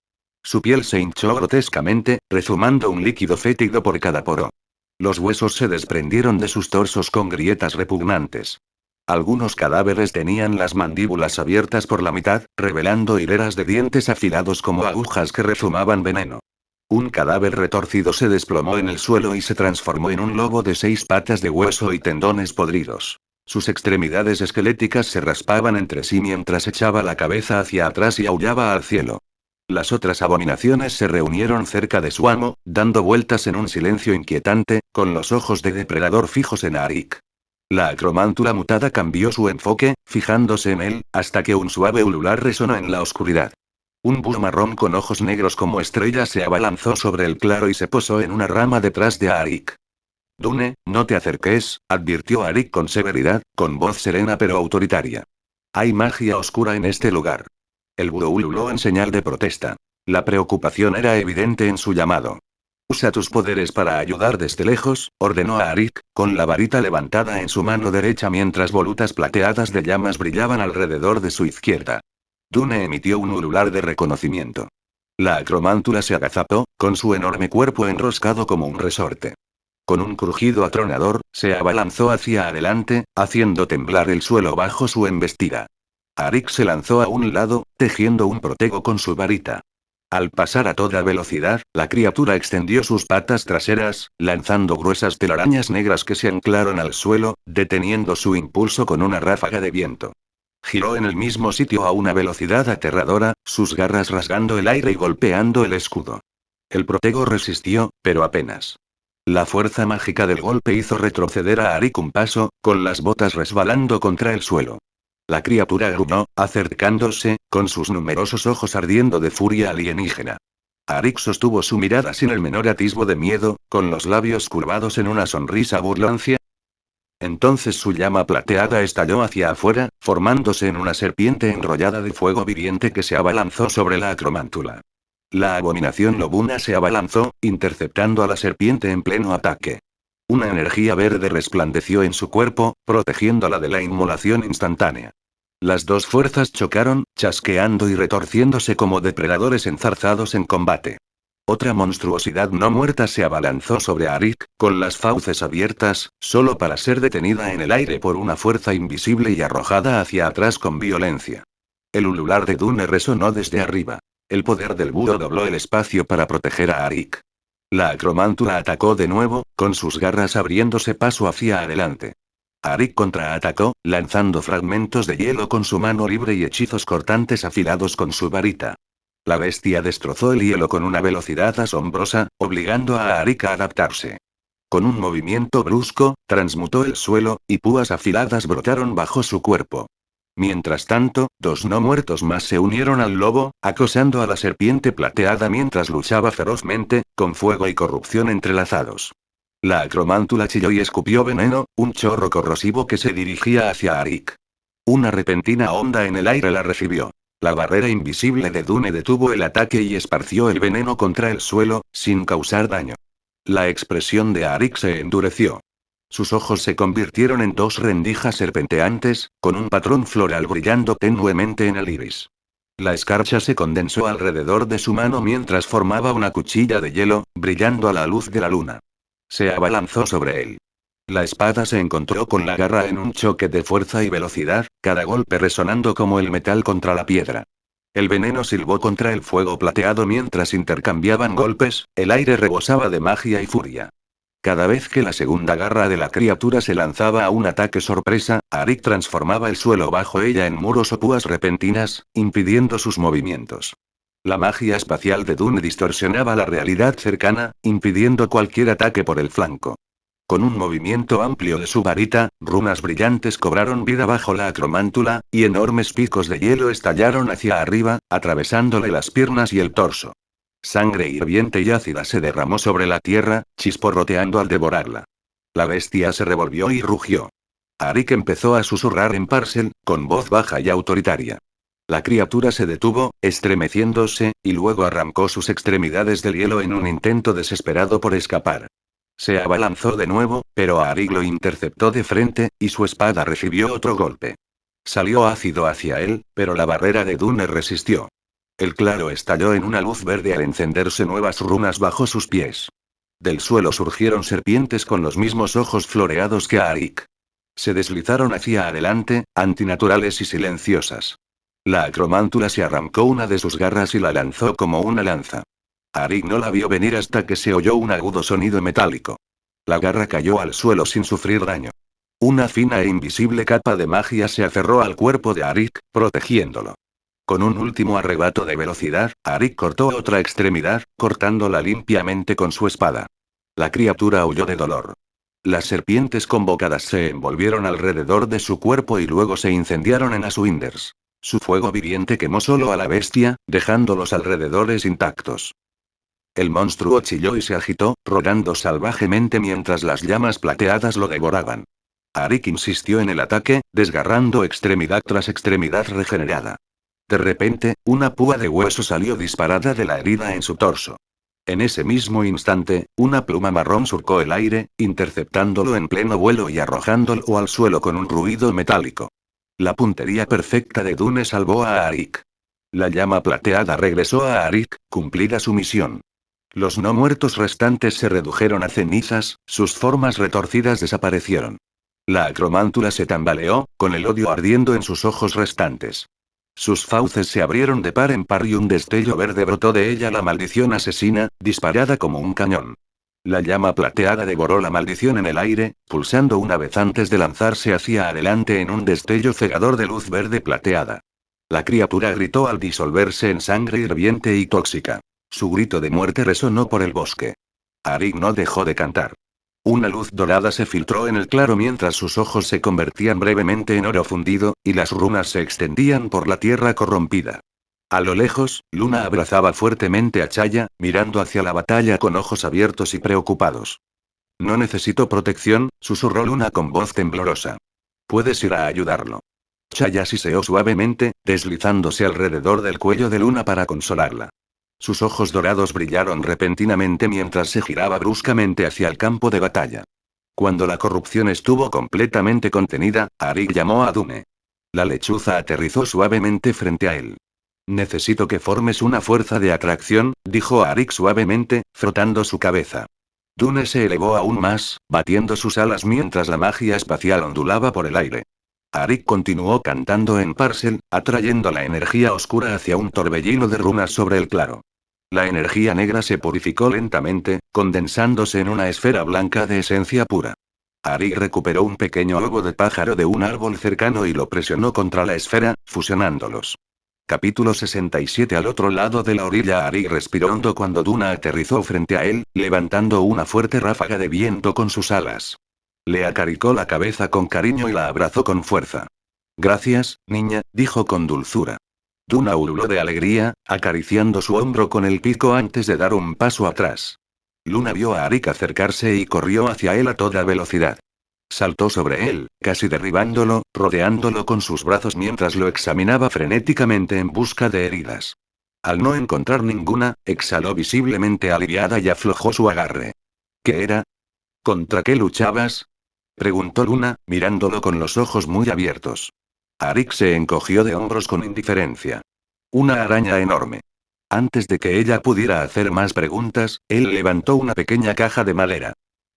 Su piel se hinchó grotescamente, rezumando un líquido fétido por cada poro. Los huesos se desprendieron de sus torsos con grietas repugnantes. Algunos cadáveres tenían las mandíbulas abiertas por la mitad, revelando hileras de dientes afilados como agujas que rezumaban veneno. Un cadáver retorcido se desplomó en el suelo y se transformó en un lobo de 6 patas de hueso y tendones podridos. Sus extremidades esqueléticas se raspaban entre sí mientras echaba la cabeza hacia atrás y aullaba al cielo. Las otras abominaciones se reunieron cerca de su amo, dando vueltas en un silencio inquietante, con los ojos de depredador fijos en Arik. La acromántula mutada cambió su enfoque, fijándose en él, hasta que un suave ulular resonó en la oscuridad. Un búho marrón con ojos negros como estrellas se abalanzó sobre el claro y se posó en una rama detrás de Arik. Dune, no te acerques, advirtió Arik con severidad, con voz serena pero autoritaria. Hay magia oscura en este lugar. El búho ululó en señal de protesta. La preocupación era evidente en su llamado. Usa tus poderes para ayudar desde lejos, ordenó a Arik, con la varita levantada en su mano derecha mientras volutas plateadas de llamas brillaban alrededor de su izquierda. Dune emitió un ulular de reconocimiento. La acromántula se agazapó, con su enorme cuerpo enroscado como un resorte. Con un crujido atronador, se abalanzó hacia adelante, haciendo temblar el suelo bajo su embestida. Arik se lanzó a un lado, tejiendo un protego con su varita. Al pasar a toda velocidad, la criatura extendió sus patas traseras, lanzando gruesas telarañas negras que se anclaron al suelo, deteniendo su impulso con una ráfaga de viento. Giró en el mismo sitio a una velocidad aterradora, sus garras rasgando el aire y golpeando el escudo. El protego resistió, pero apenas. La fuerza mágica del golpe hizo retroceder a Arik un paso, con las botas resbalando contra el suelo. La criatura gruñó, acercándose, con sus numerosos ojos ardiendo de furia alienígena. Arik sostuvo su mirada sin el menor atisbo de miedo, con los labios curvados en una sonrisa burlancia. Entonces su llama plateada estalló hacia afuera, formándose en una serpiente enrollada de fuego viviente que se abalanzó sobre la acromántula. La abominación lobuna se abalanzó, interceptando a la serpiente en pleno ataque. Una energía verde resplandeció en su cuerpo, protegiéndola de la inmolación instantánea. Las dos fuerzas chocaron, chasqueando y retorciéndose como depredadores enzarzados en combate. Otra monstruosidad no muerta se abalanzó sobre Arik, con las fauces abiertas, solo para ser detenida en el aire por una fuerza invisible y arrojada hacia atrás con violencia. El ulular de Dune resonó desde arriba. El poder del búho dobló el espacio para proteger a Arik. La acromántula atacó de nuevo, con sus garras abriéndose paso hacia adelante. Arik contraatacó, lanzando fragmentos de hielo con su mano libre y hechizos cortantes afilados con su varita. La bestia destrozó el hielo con una velocidad asombrosa, obligando a Arik a adaptarse. Con un movimiento brusco, transmutó el suelo, y púas afiladas brotaron bajo su cuerpo. Mientras tanto, dos no muertos más se unieron al lobo, acosando a la serpiente plateada mientras luchaba ferozmente, con fuego y corrupción entrelazados. La acromántula chilló y escupió veneno, un chorro corrosivo que se dirigía hacia Arik. Una repentina onda en el aire la recibió. La barrera invisible de Dune detuvo el ataque y esparció el veneno contra el suelo, sin causar daño. La expresión de Arik se endureció. Sus ojos se convirtieron en dos rendijas serpenteantes, con un patrón floral brillando tenuemente en el iris. La escarcha se condensó alrededor de su mano mientras formaba una cuchilla de hielo, brillando a la luz de la luna. Se abalanzó sobre él. La espada se encontró con la garra en un choque de fuerza y velocidad, cada golpe resonando como el metal contra la piedra. El veneno silbó contra el fuego plateado mientras intercambiaban golpes, el aire rebosaba de magia y furia. Cada vez que la segunda garra de la criatura se lanzaba a un ataque sorpresa, Arik transformaba el suelo bajo ella en muros o púas repentinas, impidiendo sus movimientos. La magia espacial de Dune distorsionaba la realidad cercana, impidiendo cualquier ataque por el flanco. Con un movimiento amplio de su varita, runas brillantes cobraron vida bajo la acromántula, y enormes picos de hielo estallaron hacia arriba, atravesándole las piernas y el torso. Sangre hirviente y ácida se derramó sobre la tierra, chisporroteando al devorarla. La bestia se revolvió y rugió. Arik empezó a susurrar en Parcel, con voz baja y autoritaria. La criatura se detuvo, estremeciéndose, y luego arrancó sus extremidades del hielo en un intento desesperado por escapar. Se abalanzó de nuevo, pero Arik lo interceptó de frente, y su espada recibió otro golpe. Salió ácido hacia él, pero la barrera de Dune resistió. El claro estalló en una luz verde al encenderse nuevas runas bajo sus pies. Del suelo surgieron serpientes con los mismos ojos floreados que Arik. Se deslizaron hacia adelante, antinaturales y silenciosas. La acromántula se arrancó una de sus garras y la lanzó como una lanza. Arik no la vio venir hasta que se oyó un agudo sonido metálico. La garra cayó al suelo sin sufrir daño. Una fina e invisible capa de magia se aferró al cuerpo de Arik, protegiéndolo. Con un último arrebato de velocidad, Arik cortó otra extremidad, cortándola limpiamente con su espada. La criatura huyó de dolor. Las serpientes convocadas se envolvieron alrededor de su cuerpo y luego se incendiaron en Aswinders. Su fuego viviente quemó solo a la bestia, dejando los alrededores intactos. El monstruo chilló y se agitó, rodando salvajemente mientras las llamas plateadas lo devoraban. Arik insistió en el ataque, desgarrando extremidad tras extremidad regenerada. De repente, una púa de hueso salió disparada de la herida en su torso. En ese mismo instante, una pluma marrón surcó el aire, interceptándolo en pleno vuelo y arrojándolo al suelo con un ruido metálico. La puntería perfecta de Dune salvó a Arik. La llama plateada regresó a Arik, cumplida su misión. Los no muertos restantes se redujeron a cenizas, sus formas retorcidas desaparecieron. La acromántula se tambaleó, con el odio ardiendo en sus ojos restantes. Sus fauces se abrieron de par en par y un destello verde brotó de ella la maldición asesina, disparada como un cañón. La llama plateada devoró la maldición en el aire, pulsando una vez antes de lanzarse hacia adelante en un destello cegador de luz verde plateada. La criatura gritó al disolverse en sangre hirviente y tóxica. Su grito de muerte resonó por el bosque. Arik no dejó de cantar. Una luz dorada se filtró en el claro mientras sus ojos se convertían brevemente en oro fundido, y las runas se extendían por la tierra corrompida. A lo lejos, Luna abrazaba fuertemente a Chaya, mirando hacia la batalla con ojos abiertos y preocupados. No necesito protección, susurró Luna con voz temblorosa. Puedes ir a ayudarlo. Chaya siseó suavemente, deslizándose alrededor del cuello de Luna para consolarla. Sus ojos dorados brillaron repentinamente mientras se giraba bruscamente hacia el campo de batalla. Cuando la corrupción estuvo completamente contenida, Arik llamó a Dune. La lechuza aterrizó suavemente frente a él. Necesito que formes una fuerza de atracción, dijo Arik suavemente, frotando su cabeza. Dune se elevó aún más, batiendo sus alas mientras la magia espacial ondulaba por el aire. Arik continuó cantando en Parcel, atrayendo la energía oscura hacia un torbellino de runas sobre el claro. La energía negra se purificó lentamente, condensándose en una esfera blanca de esencia pura. Arik recuperó un pequeño huevo de pájaro de un árbol cercano y lo presionó contra la esfera, fusionándolos. Capítulo 67. Al otro lado de la orilla, Arik respiró hondo cuando Duna aterrizó frente a él, levantando una fuerte ráfaga de viento con sus alas. Le acarició la cabeza con cariño y la abrazó con fuerza. Gracias, niña, dijo con dulzura. Duna ululó de alegría, acariciando su hombro con el pico antes de dar un paso atrás. Luna vio a Arik acercarse y corrió hacia él a toda velocidad. Saltó sobre él, casi derribándolo, rodeándolo con sus brazos mientras lo examinaba frenéticamente en busca de heridas. Al no encontrar ninguna, exhaló visiblemente aliviada y aflojó su agarre. ¿Qué era? ¿Contra qué luchabas? Preguntó Luna, mirándolo con los ojos muy abiertos. Arik se encogió de hombros con indiferencia. Una araña enorme. Antes de que ella pudiera hacer más preguntas, él levantó una pequeña caja de madera.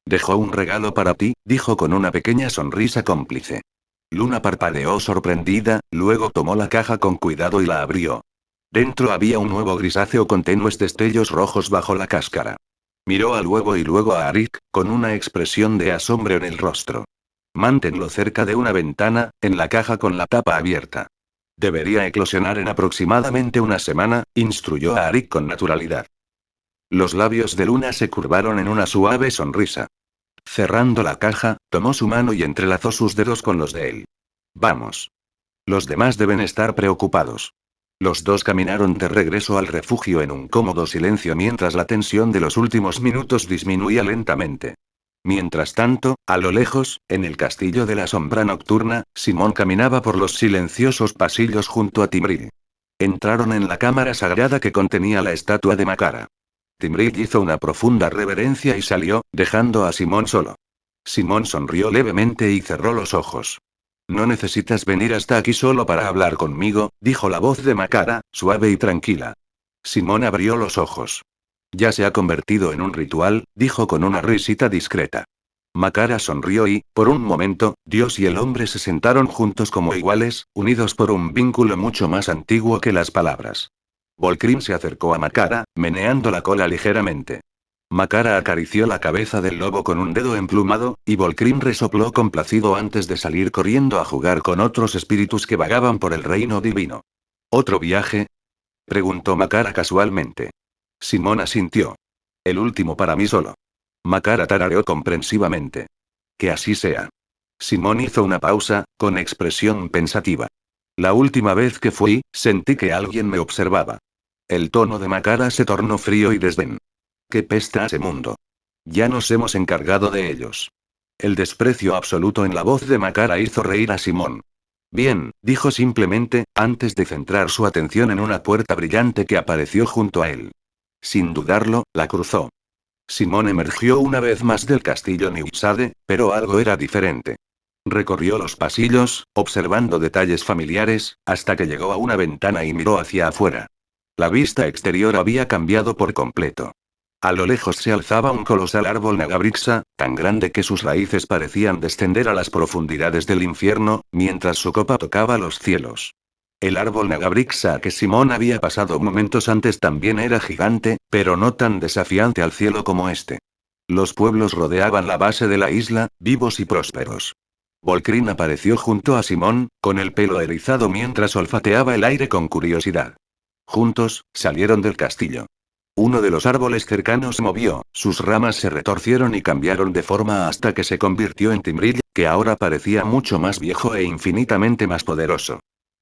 Dejó un regalo para ti, dijo con una pequeña sonrisa cómplice. Luna parpadeó sorprendida, luego tomó la caja con cuidado y la abrió. Dentro había un huevo grisáceo con tenues destellos rojos bajo la cáscara. Miró al huevo y luego a Arik, con una expresión de asombro en el rostro. Manténlo cerca de una ventana, en la caja con la tapa abierta. Debería eclosionar en aproximadamente una semana, instruyó a Arik con naturalidad. Los labios de Luna se curvaron en una suave sonrisa. Cerrando la caja, tomó su mano y entrelazó sus dedos con los de él. Vamos. Los demás deben estar preocupados. Los dos caminaron de regreso al refugio en un cómodo silencio mientras la tensión de los últimos minutos disminuía lentamente. Mientras tanto, a lo lejos, en el castillo de la sombra nocturna, Simón caminaba por los silenciosos pasillos junto a Timbril. Entraron en la cámara sagrada que contenía la estatua de Makara. Timbril hizo una profunda reverencia y salió, dejando a Simón solo. Simón sonrió levemente y cerró los ojos. No necesitas venir hasta aquí solo para hablar conmigo, dijo la voz de Makara, suave y tranquila. Simón abrió los ojos. Ya se ha convertido en un ritual, dijo con una risita discreta. Makara sonrió y, por un momento, Dios y el hombre se sentaron juntos como iguales, unidos por un vínculo mucho más antiguo que las palabras. Volcrim se acercó a Makara, meneando la cola ligeramente. Makara acarició la cabeza del lobo con un dedo emplumado, y Volcrim resopló complacido antes de salir corriendo a jugar con otros espíritus que vagaban por el reino divino. ¿Otro viaje? Preguntó Makara casualmente. Simón asintió. El último para mí solo. Makara tarareó comprensivamente. Que así sea. Simón hizo una pausa, con expresión pensativa. La última vez que fui, sentí que alguien me observaba. El tono de Makara se tornó frío y desdén. ¡Qué pesta ese mundo! Ya nos hemos encargado de ellos. El desprecio absoluto en la voz de Makara hizo reír a Simón. Bien, dijo simplemente, antes de centrar su atención en una puerta brillante que apareció junto a él. Sin dudarlo, la cruzó. Simón emergió una vez más del castillo Newsade, pero algo era diferente. Recorrió los pasillos, observando detalles familiares, hasta que llegó a una ventana y miró hacia afuera. La vista exterior había cambiado por completo. A lo lejos se alzaba un colosal árbol Nagabrixa, tan grande que sus raíces parecían descender a las profundidades del infierno, mientras su copa tocaba los cielos. El árbol Nagabrixa que Simón había pasado momentos antes también era gigante, pero no tan desafiante al cielo como este. Los pueblos rodeaban la base de la isla, vivos y prósperos. Volcrin apareció junto a Simón, con el pelo erizado mientras olfateaba el aire con curiosidad. Juntos, salieron del castillo. Uno de los árboles cercanos se movió, sus ramas se retorcieron y cambiaron de forma hasta que se convirtió en Timbril, que ahora parecía mucho más viejo e infinitamente más poderoso.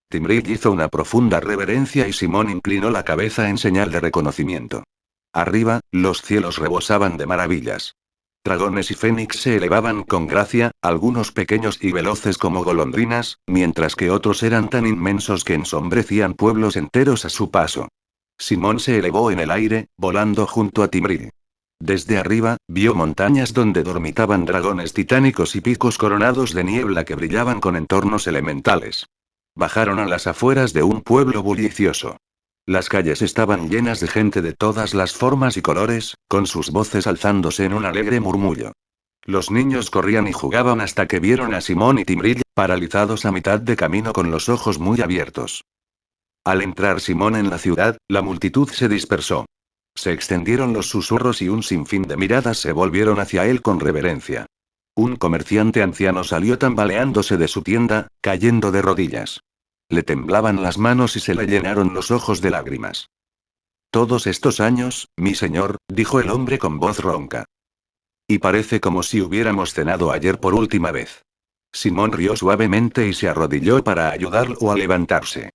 Timbril hizo una profunda reverencia y Simón inclinó la cabeza en señal de reconocimiento. Arriba, los cielos rebosaban de maravillas. Dragones y fénix se elevaban con gracia, algunos pequeños y veloces como golondrinas, mientras que otros eran tan inmensos que ensombrecían pueblos enteros a su paso. Simón se elevó en el aire, volando junto a Timbril. Desde arriba, vio montañas donde dormitaban dragones titánicos y picos coronados de niebla que brillaban con entornos elementales. Bajaron a las afueras de un pueblo bullicioso. Las calles estaban llenas de gente de todas las formas y colores, con sus voces alzándose en un alegre murmullo. Los niños corrían y jugaban hasta que vieron a Simón y Timbril, paralizados a mitad de camino con los ojos muy abiertos. Al entrar Simón en la ciudad, la multitud se dispersó. Se extendieron los susurros y un sinfín de miradas se volvieron hacia él con reverencia. Un comerciante anciano salió tambaleándose de su tienda, cayendo de rodillas. Le temblaban las manos y se le llenaron los ojos de lágrimas. Todos estos años, mi señor, dijo el hombre con voz ronca. Y parece como si hubiéramos cenado ayer por última vez. Simón rió suavemente y se arrodilló para ayudarlo a levantarse.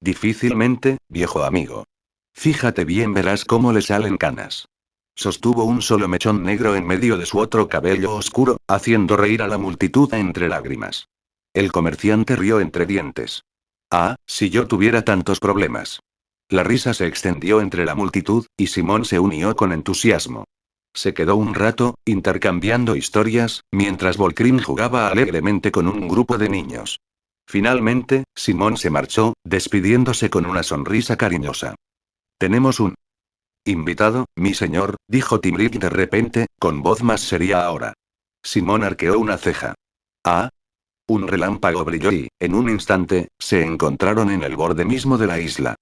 Difícilmente, viejo amigo. Fíjate bien, verás cómo le salen canas. Sostuvo un solo mechón negro en medio de su otro cabello oscuro, haciendo reír a la multitud entre lágrimas. El comerciante rió entre dientes. Ah, si yo tuviera tantos problemas. La risa se extendió entre la multitud, y Simón se unió con entusiasmo. Se quedó un rato, intercambiando historias, mientras Volcrim jugaba alegremente con un grupo de niños. Finalmente, Simón se marchó, despidiéndose con una sonrisa cariñosa. Tenemos un invitado, mi señor, dijo Timbril de repente, con voz más seria ahora. Simón arqueó una ceja. Ah. Un relámpago brilló y, en un instante, se encontraron en el borde mismo de la isla.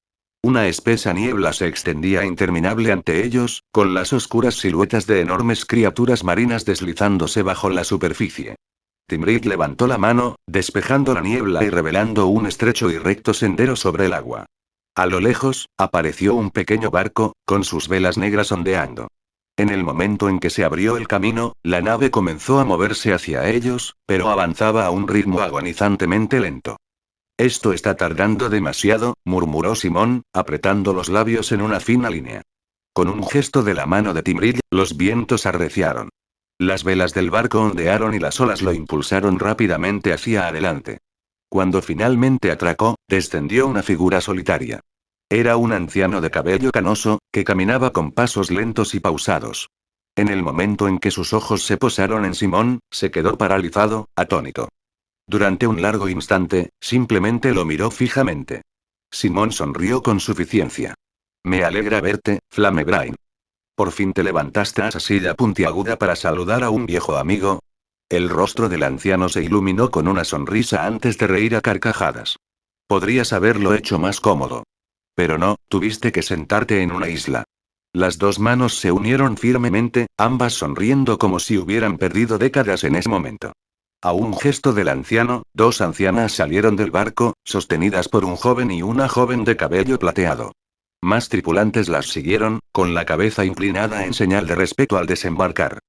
Una espesa niebla se extendía interminable ante ellos, con las oscuras siluetas de enormes criaturas marinas deslizándose bajo la superficie. Timbril levantó la mano, despejando la niebla y revelando un estrecho y recto sendero sobre el agua. A lo lejos, apareció un pequeño barco, con sus velas negras ondeando. En el momento en que se abrió el camino, la nave comenzó a moverse hacia ellos, pero avanzaba a un ritmo agonizantemente lento. Esto está tardando demasiado, murmuró Simón, apretando los labios en una fina línea. Con un gesto de la mano de Timbril, los vientos arreciaron. Las velas del barco ondearon y las olas lo impulsaron rápidamente hacia adelante. Cuando finalmente atracó, descendió una figura solitaria. Era un anciano de cabello canoso, que caminaba con pasos lentos y pausados. En el momento en que sus ojos se posaron en Simón, se quedó paralizado, atónito. Durante un largo instante, simplemente lo miró fijamente. Simón sonrió con suficiencia. Me alegra verte, Flamebrain. Por fin te levantaste a esa silla puntiaguda para saludar a un viejo amigo. El rostro del anciano se iluminó con una sonrisa antes de reír a carcajadas. Podrías haberlo hecho más cómodo. Pero no, tuviste que sentarte en una isla. Las dos manos se unieron firmemente, ambas sonriendo como si hubieran perdido décadas en ese momento. A un gesto del anciano, dos ancianas salieron del barco, sostenidas por un joven y una joven de cabello plateado. Más tripulantes las siguieron, con la cabeza inclinada en señal de respeto al desembarcar.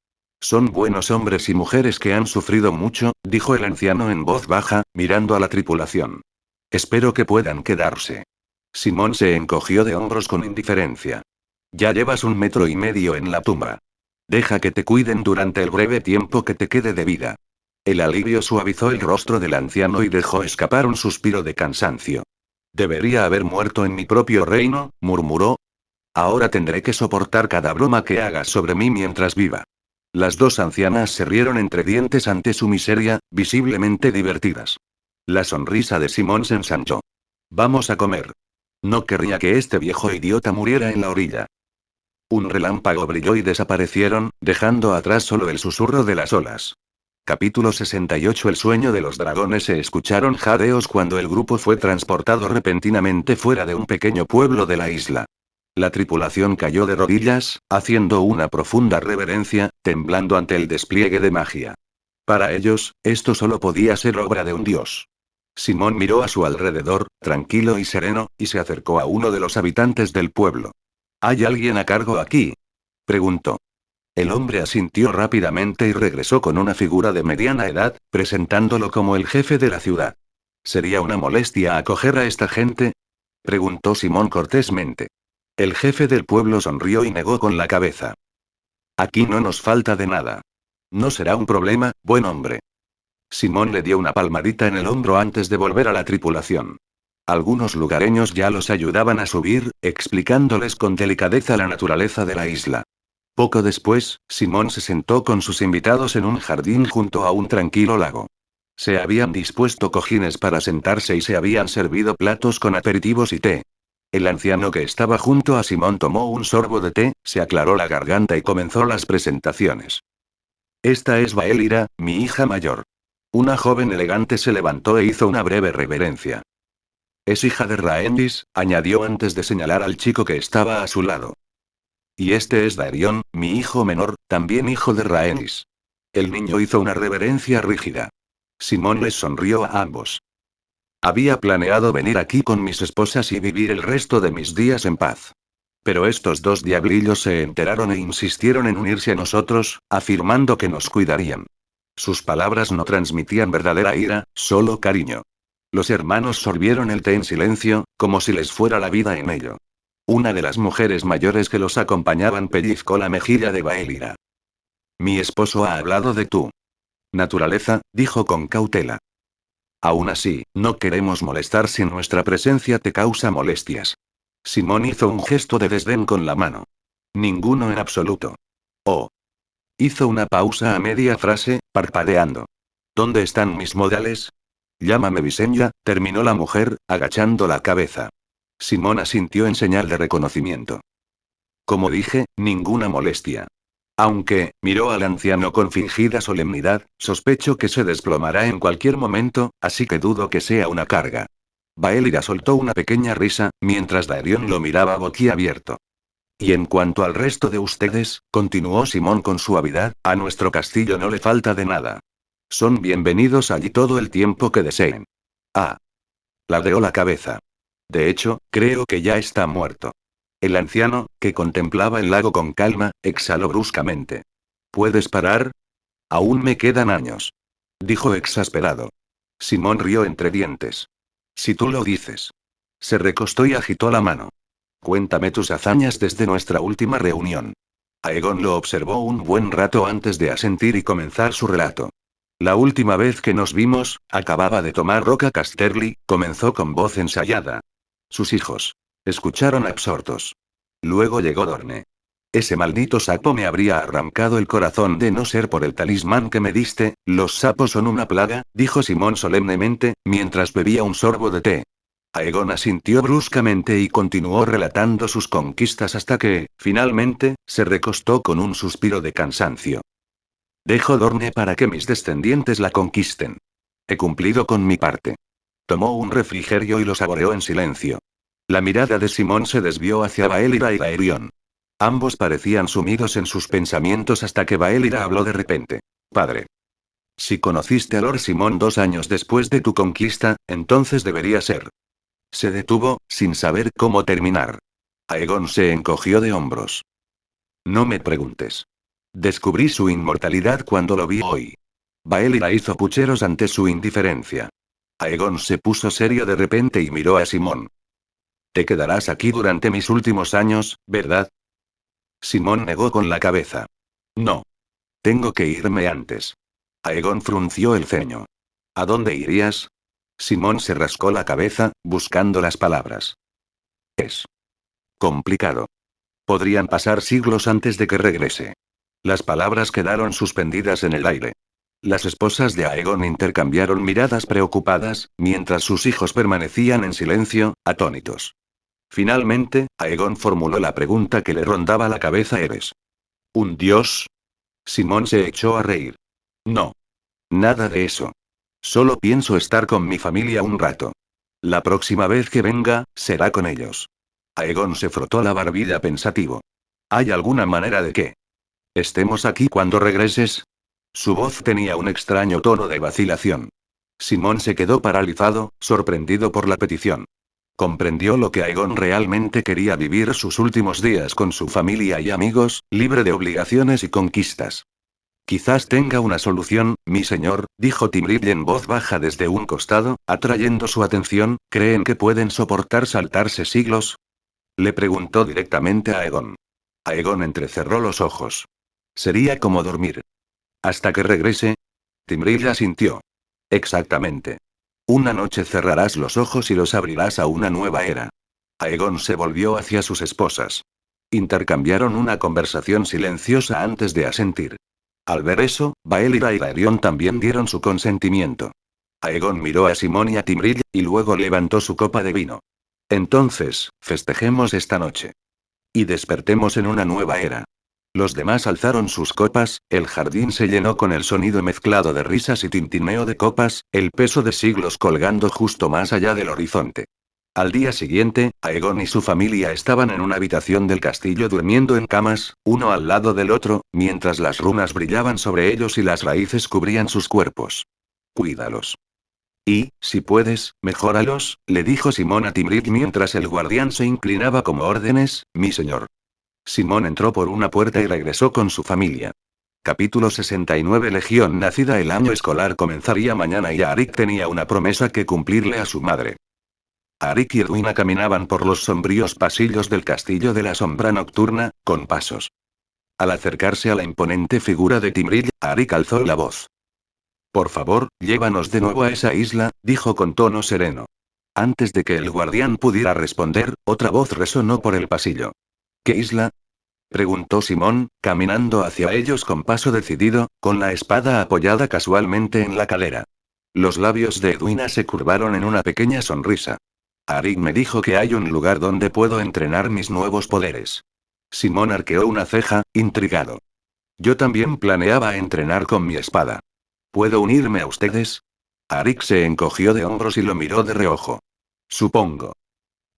Son buenos hombres y mujeres que han sufrido mucho, dijo el anciano en voz baja, mirando a la tripulación. Espero que puedan quedarse. Simón se encogió de hombros con indiferencia. Ya llevas 1,5 metros en la tumba. Deja que te cuiden durante el breve tiempo que te quede de vida. El alivio suavizó el rostro del anciano y dejó escapar un suspiro de cansancio. Debería haber muerto en mi propio reino, murmuró. Ahora tendré que soportar cada broma que hagas sobre mí mientras viva. Las dos ancianas se rieron entre dientes ante su miseria, visiblemente divertidas. La sonrisa de Simón se ensanchó. Vamos a comer. No querría que este viejo idiota muriera en la orilla. Un relámpago brilló y desaparecieron, dejando atrás solo el susurro de las olas. Capítulo 68. El sueño de los dragones. Se escucharon jadeos cuando el grupo fue transportado repentinamente fuera de un pequeño pueblo de la isla. La tripulación cayó de rodillas, haciendo una profunda reverencia, temblando ante el despliegue de magia. Para ellos, esto solo podía ser obra de un dios. Simón miró a su alrededor, tranquilo y sereno, y se acercó a uno de los habitantes del pueblo. ¿Hay alguien a cargo aquí? Preguntó. El hombre asintió rápidamente y regresó con una figura de mediana edad, presentándolo como el jefe de la ciudad. ¿Sería una molestia acoger a esta gente? Preguntó Simón cortésmente. El jefe del pueblo sonrió y negó con la cabeza. Aquí no nos falta de nada. No será un problema, buen hombre. Simón le dio una palmadita en el hombro antes de volver a la tripulación. Algunos lugareños ya los ayudaban a subir, explicándoles con delicadeza la naturaleza de la isla. Poco después, Simón se sentó con sus invitados en un jardín junto a un tranquilo lago. Se habían dispuesto cojines para sentarse y se habían servido platos con aperitivos y té. El anciano que estaba junto a Simón tomó un sorbo de té, se aclaró la garganta y comenzó las presentaciones. Esta es Baelira, mi hija mayor. Una joven elegante se levantó e hizo una breve reverencia. Es hija de Rhaenys, añadió antes de señalar al chico que estaba a su lado. Y este es Daerion, mi hijo menor, también hijo de Rhaenys. El niño hizo una reverencia rígida. Simón les sonrió a ambos. Había planeado venir aquí con mis esposas y vivir el resto de mis días en paz. Pero estos dos diablillos se enteraron e insistieron en unirse a nosotros, afirmando que nos cuidarían. Sus palabras no transmitían verdadera ira, solo cariño. Los hermanos sorbieron el té en silencio, como si les fuera la vida en ello. Una de las mujeres mayores que los acompañaban pellizcó la mejilla de Baelira. Mi esposo ha hablado de tu naturaleza, dijo con cautela. Aún así, no queremos molestar si nuestra presencia te causa molestias. Simón hizo un gesto de desdén con la mano. Ninguno en absoluto. Oh. Hizo una pausa a media frase, parpadeando. ¿Dónde están mis modales? Llámame Visenya, terminó la mujer, agachando la cabeza. Simón asintió en señal de reconocimiento. Como dije, ninguna molestia. Aunque, miró al anciano con fingida solemnidad, sospecho que se desplomará en cualquier momento, así que dudo que sea una carga. Baelira soltó una pequeña risa, mientras Daerion lo miraba boquiabierto. Y en cuanto al resto de ustedes, continuó Simón con suavidad, a nuestro castillo no le falta de nada. Son bienvenidos allí todo el tiempo que deseen. Ah. Ladeó la cabeza. De hecho, creo que ya está muerto. El anciano, que contemplaba el lago con calma, exhaló bruscamente. ¿Puedes parar? Aún me quedan años. Dijo exasperado. Simón rió entre dientes. Si tú lo dices. Se recostó y agitó la mano. Cuéntame tus hazañas desde nuestra última reunión. Aegon lo observó un buen rato antes de asentir y comenzar su relato. La última vez que nos vimos, acababa de tomar Roca Casterly, comenzó con voz ensayada. Sus hijos. Escucharon absortos. Luego llegó Dorne. Ese maldito sapo me habría arrancado el corazón de no ser por el talismán que me diste. Los sapos son una plaga, dijo Simón solemnemente, mientras bebía un sorbo de té. Aegon asintió bruscamente y continuó relatando sus conquistas hasta que, finalmente, se recostó con un suspiro de cansancio. Dejo Dorne para que mis descendientes la conquisten. He cumplido con mi parte. Tomó un refrigerio y lo saboreó en silencio. La mirada de Simón se desvió hacia Baelira y Aerion. Ambos parecían sumidos en sus pensamientos hasta que Baelira habló de repente. Padre. Si conociste a Lord Simón 2 años después de tu conquista, entonces debería ser. Se detuvo, sin saber cómo terminar. Aegon se encogió de hombros. No me preguntes. Descubrí su inmortalidad cuando lo vi hoy. Baelira hizo pucheros ante su indiferencia. Aegon se puso serio de repente y miró a Simón. Te quedarás aquí durante mis últimos años, ¿verdad? Simón negó con la cabeza. No. Tengo que irme antes. Aegon frunció el ceño. ¿A dónde irías? Simón se rascó la cabeza, buscando las palabras. Es complicado. Podrían pasar siglos antes de que regrese. Las palabras quedaron suspendidas en el aire. Las esposas de Aegon intercambiaron miradas preocupadas, mientras sus hijos permanecían en silencio, atónitos. Finalmente, Aegon formuló la pregunta que le rondaba la cabeza: ¿eres un dios? Simón se echó a reír. No. Nada de eso. Solo pienso estar con mi familia un rato. La próxima vez que venga, será con ellos. Aegon se frotó la barbilla pensativo. ¿Hay alguna manera de que estemos aquí cuando regreses? Su voz tenía un extraño tono de vacilación. Simón se quedó paralizado, sorprendido por la petición. Comprendió lo que Aegon realmente quería: vivir sus últimos días con su familia y amigos, libre de obligaciones y conquistas. Quizás tenga una solución, mi señor, dijo Timril en voz baja desde un costado, atrayendo su atención. ¿Creen que pueden soportar saltarse siglos? Le preguntó directamente a Aegon. Aegon entrecerró los ojos. Sería como dormir. ¿Hasta que regrese? Timril asintió. Exactamente. Una noche cerrarás los ojos y los abrirás a una nueva era. Aegon se volvió hacia sus esposas. Intercambiaron una conversación silenciosa antes de asentir. Al ver eso, Baelira y Aerion también dieron su consentimiento. Aegon miró a Simón y a Timril, y luego levantó su copa de vino. Entonces, festejemos esta noche. Y despertemos en una nueva era. Los demás alzaron sus copas, el jardín se llenó con el sonido mezclado de risas y tintineo de copas, el peso de siglos colgando justo más allá del horizonte. Al día siguiente, Aegon y su familia estaban en una habitación del castillo durmiendo en camas, uno al lado del otro, mientras las runas brillaban sobre ellos y las raíces cubrían sus cuerpos. Cuídalos. Y, si puedes, mejóralos, le dijo Simón a Timril mientras el guardián se inclinaba como órdenes, mi señor. Simón entró por una puerta y regresó con su familia. Capítulo 69. Legión nacida. El año escolar comenzaría mañana y Arik tenía una promesa que cumplirle a su madre. Arik y Edwina caminaban por los sombríos pasillos del castillo de la sombra nocturna, con pasos. Al acercarse a la imponente figura de Timril, Arik alzó la voz. Por favor, llévanos de nuevo a esa isla, dijo con tono sereno. Antes de que el guardián pudiera responder, otra voz resonó por el pasillo. ¿Qué isla? Preguntó Simón, caminando hacia ellos con paso decidido, con la espada apoyada casualmente en la cadera. Los labios de Edwina se curvaron en una pequeña sonrisa. Arik me dijo que hay un lugar donde puedo entrenar mis nuevos poderes. Simón arqueó una ceja, intrigado. Yo también planeaba entrenar con mi espada. ¿Puedo unirme a ustedes? Arik se encogió de hombros y lo miró de reojo. Supongo.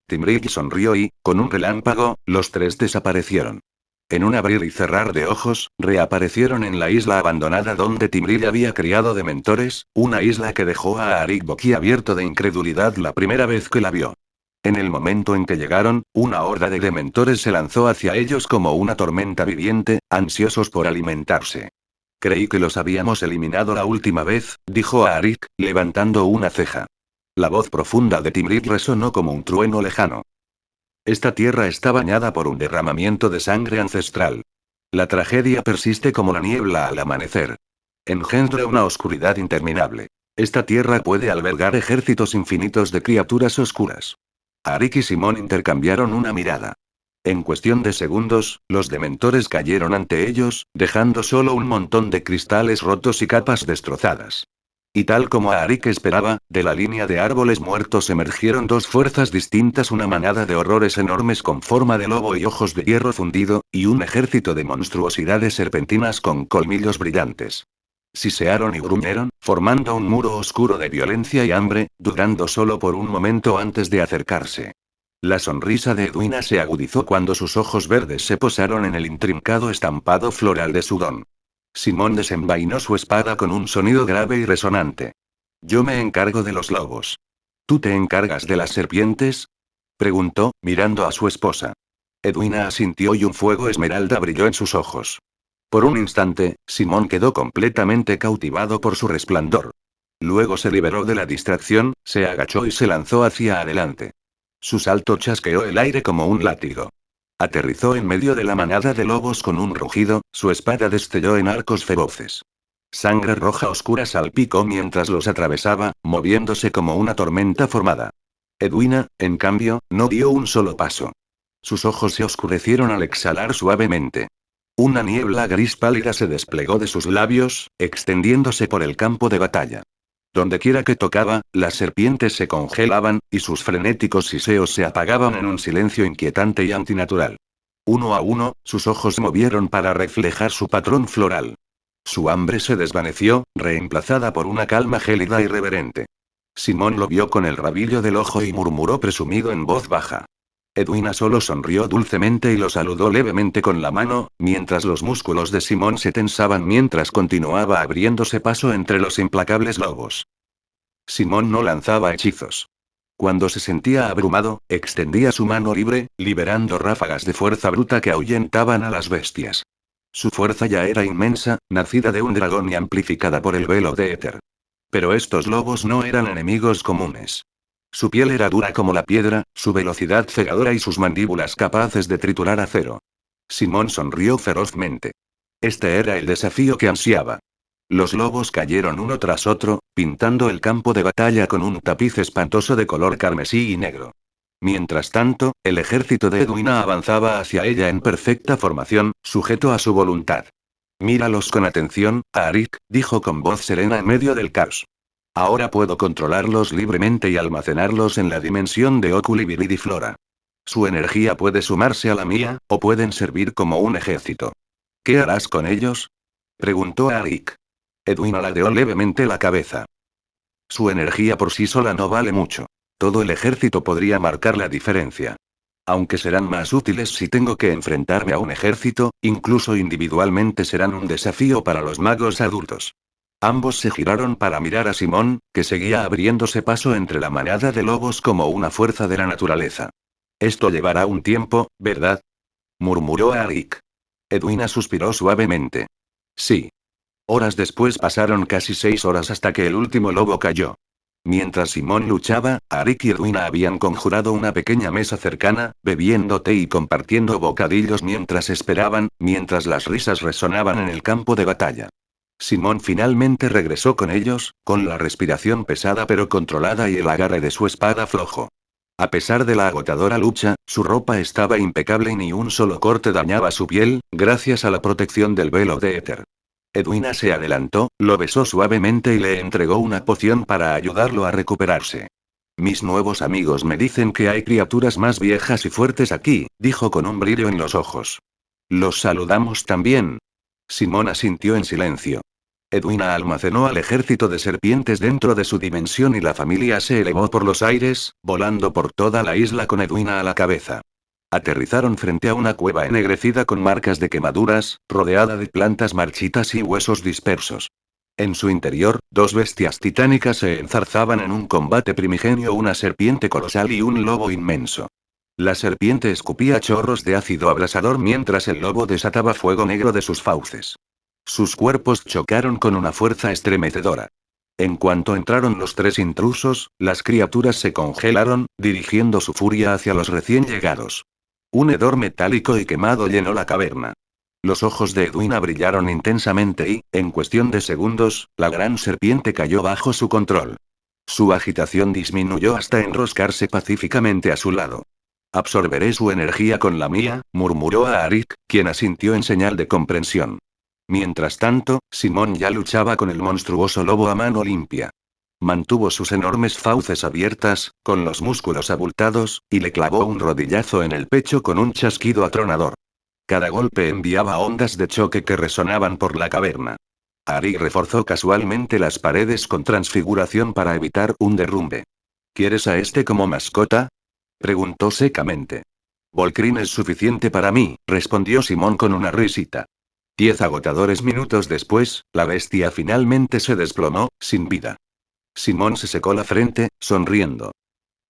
Timril sonrió y, con un relámpago, los tres desaparecieron. En un abrir y cerrar de ojos, reaparecieron en la isla abandonada donde Timril había criado dementores, una isla que dejó a Arik boquiabierto de incredulidad la primera vez que la vio. En el momento en que llegaron, una horda de dementores se lanzó hacia ellos como una tormenta viviente, ansiosos por alimentarse. Creí que los habíamos eliminado la última vez, dijo a Arik, levantando una ceja. La voz profunda de Timril resonó como un trueno lejano. Esta tierra está bañada por un derramamiento de sangre ancestral. La tragedia persiste como la niebla al amanecer. Engendra una oscuridad interminable. Esta tierra puede albergar ejércitos infinitos de criaturas oscuras. Arik y Simón intercambiaron una mirada. En cuestión de segundos, los dementores cayeron ante ellos, dejando solo un montón de cristales rotos y capas destrozadas. Y tal como Arik esperaba, de la línea de árboles muertos emergieron dos fuerzas distintas, una manada de horrores enormes con forma de lobo y ojos de hierro fundido, y un ejército de monstruosidades serpentinas con colmillos brillantes. Sisearon y gruñeron, formando un muro oscuro de violencia y hambre, durando solo por un momento antes de acercarse. La sonrisa de Edwina se agudizó cuando sus ojos verdes se posaron en el intrincado estampado floral de su don. Simón desenvainó su espada con un sonido grave y resonante. Yo me encargo de los lobos. ¿Tú te encargas de las serpientes? Preguntó, mirando a su esposa. Edwina asintió y un fuego esmeralda brilló en sus ojos. Por un instante, Simón quedó completamente cautivado por su resplandor. Luego se liberó de la distracción, se agachó y se lanzó hacia adelante. Su salto chasqueó el aire como un látigo. Aterrizó en medio de la manada de lobos con un rugido, su espada destelló en arcos feroces. Sangre roja oscura salpicó mientras los atravesaba, moviéndose como una tormenta formada. Edwina, en cambio, no dio un solo paso. Sus ojos se oscurecieron al exhalar suavemente. Una niebla gris pálida se desplegó de sus labios, extendiéndose por el campo de batalla. Dondequiera que tocaba, las serpientes se congelaban, y sus frenéticos siseos se apagaban en un silencio inquietante y antinatural. Uno a uno, sus ojos se movieron para reflejar su patrón floral. Su hambre se desvaneció, reemplazada por una calma gélida y reverente. Simón lo vio con el rabillo del ojo y murmuró presumido en voz baja. Edwina solo sonrió dulcemente y lo saludó levemente con la mano, mientras los músculos de Simón se tensaban mientras continuaba abriéndose paso entre los implacables lobos. Simón no lanzaba hechizos. Cuando se sentía abrumado, extendía su mano libre, liberando ráfagas de fuerza bruta que ahuyentaban a las bestias. Su fuerza ya era inmensa, nacida de un dragón y amplificada por el velo de éter. Pero estos lobos no eran enemigos comunes. Su piel era dura como la piedra, su velocidad cegadora y sus mandíbulas capaces de triturar acero. Simón sonrió ferozmente. Este era el desafío que ansiaba. Los lobos cayeron uno tras otro, pintando el campo de batalla con un tapiz espantoso de color carmesí y negro. Mientras tanto, el ejército de Edwina avanzaba hacia ella en perfecta formación, sujeto a su voluntad. Míralos con atención, Arik, dijo con voz serena en medio del caos. Ahora puedo controlarlos libremente y almacenarlos en la dimensión de Oculi Viridiflora. Su energía puede sumarse a la mía, o pueden servir como un ejército. ¿Qué harás con ellos? Preguntó Arik. Edwina ladeó levemente la cabeza. Su energía por sí sola no vale mucho. Todo el ejército podría marcar la diferencia. Aunque serán más útiles si tengo que enfrentarme a un ejército, incluso individualmente serán un desafío para los magos adultos. Ambos se giraron para mirar a Simón, que seguía abriéndose paso entre la manada de lobos como una fuerza de la naturaleza. Esto llevará un tiempo, ¿verdad? Murmuró Arik. Edwina suspiró suavemente. Sí. Horas después pasaron casi 6 horas hasta que el último lobo cayó. Mientras Simón luchaba, Arik y Edwina habían conjurado una pequeña mesa cercana, bebiendo té y compartiendo bocadillos mientras esperaban, mientras las risas resonaban en el campo de batalla. Simón finalmente regresó con ellos, con la respiración pesada pero controlada y el agarre de su espada flojo. A pesar de la agotadora lucha, su ropa estaba impecable y ni un solo corte dañaba su piel, gracias a la protección del velo de éter. Edwina se adelantó, lo besó suavemente y le entregó una poción para ayudarlo a recuperarse. Mis nuevos amigos me dicen que hay criaturas más viejas y fuertes aquí, dijo con un brillo en los ojos. ¿Los saludamos también? Simón asintió en silencio. Edwina almacenó al ejército de serpientes dentro de su dimensión y la familia se elevó por los aires, volando por toda la isla con Edwina a la cabeza. Aterrizaron frente a una cueva ennegrecida con marcas de quemaduras, rodeada de plantas marchitas y huesos dispersos. En su interior, dos bestias titánicas se enzarzaban en un combate primigenio, una serpiente colosal y un lobo inmenso. La serpiente escupía chorros de ácido abrasador mientras el lobo desataba fuego negro de sus fauces. Sus cuerpos chocaron con una fuerza estremecedora. En cuanto entraron los tres intrusos, las criaturas se congelaron, dirigiendo su furia hacia los recién llegados. Un hedor metálico y quemado llenó la caverna. Los ojos de Edwina brillaron intensamente y, en cuestión de segundos, la gran serpiente cayó bajo su control. Su agitación disminuyó hasta enroscarse pacíficamente a su lado. Absorberé su energía con la mía, murmuró a Arik, quien asintió en señal de comprensión. Mientras tanto, Simón ya luchaba con el monstruoso lobo a mano limpia. Mantuvo sus enormes fauces abiertas, con los músculos abultados, y le clavó un rodillazo en el pecho con un chasquido atronador. Cada golpe enviaba ondas de choque que resonaban por la caverna. Ari reforzó casualmente las paredes con transfiguración para evitar un derrumbe. ¿Quieres a este como mascota?, preguntó secamente. Volcrín es suficiente para mí, respondió Simón con una risita. 10 agotadores minutos después, la bestia finalmente se desplomó, sin vida. Simón se secó la frente, sonriendo.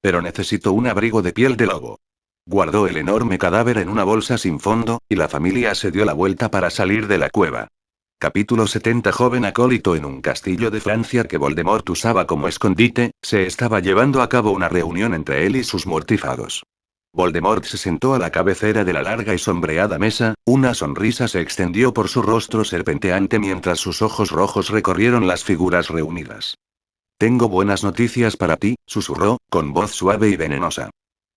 Pero necesito un abrigo de piel de lobo. Guardó el enorme cadáver en una bolsa sin fondo, y la familia se dio la vuelta para salir de la cueva. Capítulo 70. Joven acólito en un castillo de Francia que Voldemort usaba como escondite, se estaba llevando a cabo una reunión entre él y sus mortífagos. Voldemort se sentó a la cabecera de la larga y sombreada mesa, una sonrisa se extendió por su rostro serpenteante mientras sus ojos rojos recorrieron las figuras reunidas. Tengo buenas noticias para ti, susurró, con voz suave y venenosa.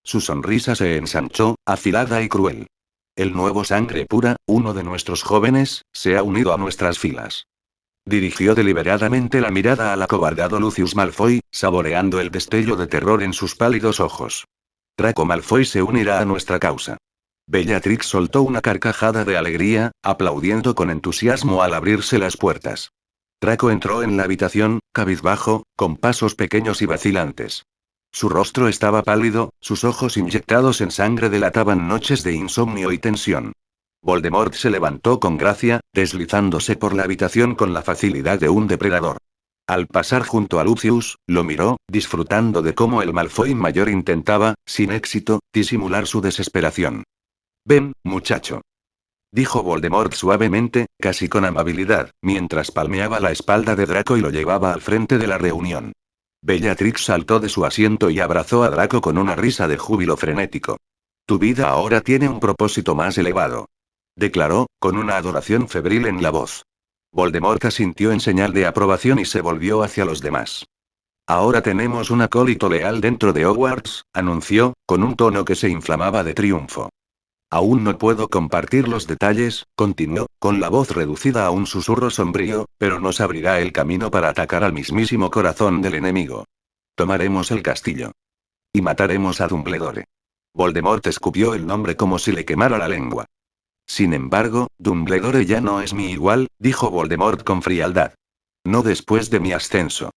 Su sonrisa se ensanchó, afilada y cruel. El nuevo sangre pura, uno de nuestros jóvenes, se ha unido a nuestras filas. Dirigió deliberadamente la mirada al acobardado Lucius Malfoy, saboreando el destello de terror en sus pálidos ojos. Draco Malfoy se unirá a nuestra causa. Bellatrix soltó una carcajada de alegría, aplaudiendo con entusiasmo al abrirse las puertas. Draco entró en la habitación, cabizbajo, con pasos pequeños y vacilantes. Su rostro estaba pálido, sus ojos inyectados en sangre delataban noches de insomnio y tensión. Voldemort se levantó con gracia, deslizándose por la habitación con la facilidad de un depredador. Al pasar junto a Lucius, lo miró, disfrutando de cómo el Malfoy mayor intentaba, sin éxito, disimular su desesperación. Ven, muchacho, dijo Voldemort suavemente, casi con amabilidad, mientras palmeaba la espalda de Draco y lo llevaba al frente de la reunión. Bellatrix saltó de su asiento y abrazó a Draco con una risa de júbilo frenético. Tu vida ahora tiene un propósito más elevado, declaró, con una adoración febril en la voz. Voldemort asintió en señal de aprobación y se volvió hacia los demás. Ahora tenemos un acólito leal dentro de Hogwarts, anunció, con un tono que se inflamaba de triunfo. Aún no puedo compartir los detalles, continuó, con la voz reducida a un susurro sombrío, pero nos abrirá el camino para atacar al mismísimo corazón del enemigo. Tomaremos el castillo. Y mataremos a Dumbledore. Voldemort escupió el nombre como si le quemara la lengua. Sin embargo, Dumbledore ya no es mi igual, dijo Voldemort con frialdad. No después de mi ascenso.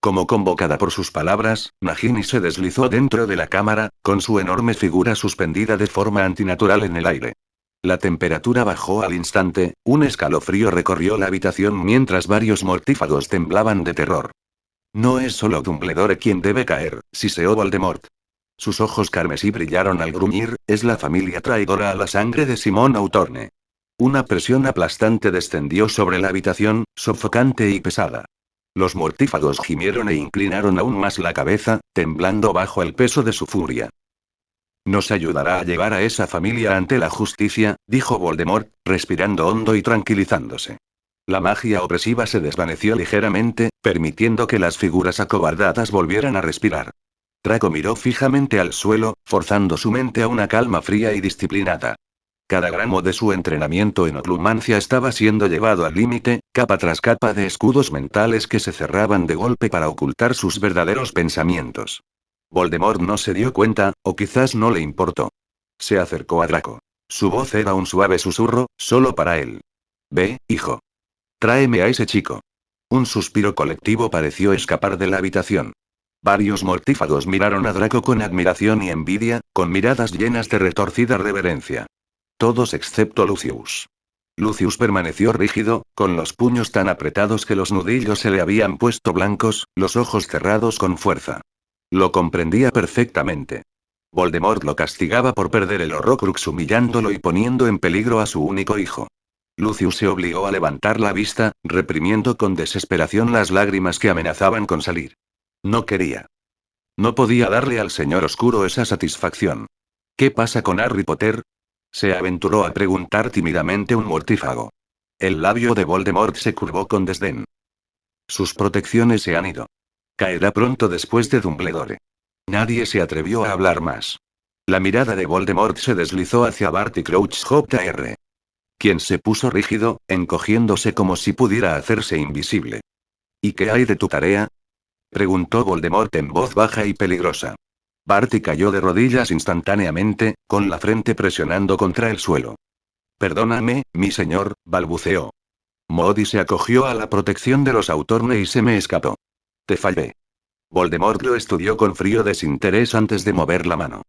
Como convocada por sus palabras, Nagini se deslizó dentro de la cámara, con su enorme figura suspendida de forma antinatural en el aire. La temperatura bajó al instante, un escalofrío recorrió la habitación mientras varios mortífagos temblaban de terror. No es solo Dumbledore quien debe caer, siseó Voldemort. Sus ojos carmesí brillaron al gruñir, es la familia traidora a la sangre de Simón Autorne. Una presión aplastante descendió sobre la habitación, sofocante y pesada. Los mortífagos gimieron e inclinaron aún más la cabeza, temblando bajo el peso de su furia. Nos ayudará a llevar a esa familia ante la justicia, dijo Voldemort, respirando hondo y tranquilizándose. La magia opresiva se desvaneció ligeramente, permitiendo que las figuras acobardadas volvieran a respirar. Draco miró fijamente al suelo, forzando su mente a una calma fría y disciplinada. Cada gramo de su entrenamiento en oclumancia estaba siendo llevado al límite, capa tras capa de escudos mentales que se cerraban de golpe para ocultar sus verdaderos pensamientos. Voldemort no se dio cuenta, o quizás no le importó. Se acercó a Draco. Su voz era un suave susurro, solo para él. Ve, hijo. Tráeme a ese chico. Un suspiro colectivo pareció escapar de la habitación. Varios mortífagos miraron a Draco con admiración y envidia, con miradas llenas de retorcida reverencia. Todos excepto Lucius. Lucius permaneció rígido, con los puños tan apretados que los nudillos se le habían puesto blancos, los ojos cerrados con fuerza. Lo comprendía perfectamente. Voldemort lo castigaba por perder el Horrocrux humillándolo y poniendo en peligro a su único hijo. Lucius se obligó a levantar la vista, reprimiendo con desesperación las lágrimas que amenazaban con salir. No quería. No podía darle al señor oscuro esa satisfacción. ¿Qué pasa con Harry Potter?, se aventuró a preguntar tímidamente un mortífago. El labio de Voldemort se curvó con desdén. Sus protecciones se han ido. Caerá pronto después de Dumbledore. Nadie se atrevió a hablar más. La mirada de Voldemort se deslizó hacia Barty Crouch Jr. quien se puso rígido, encogiéndose como si pudiera hacerse invisible. ¿Y qué hay de tu tarea? Preguntó Voldemort en voz baja y peligrosa. Barty cayó de rodillas instantáneamente, con la frente presionando contra el suelo. Perdóname, mi señor, balbuceó. Modi se acogió a la protección de los Autorne y se me escapó. Te fallé. Voldemort lo estudió con frío desinterés antes de mover la mano.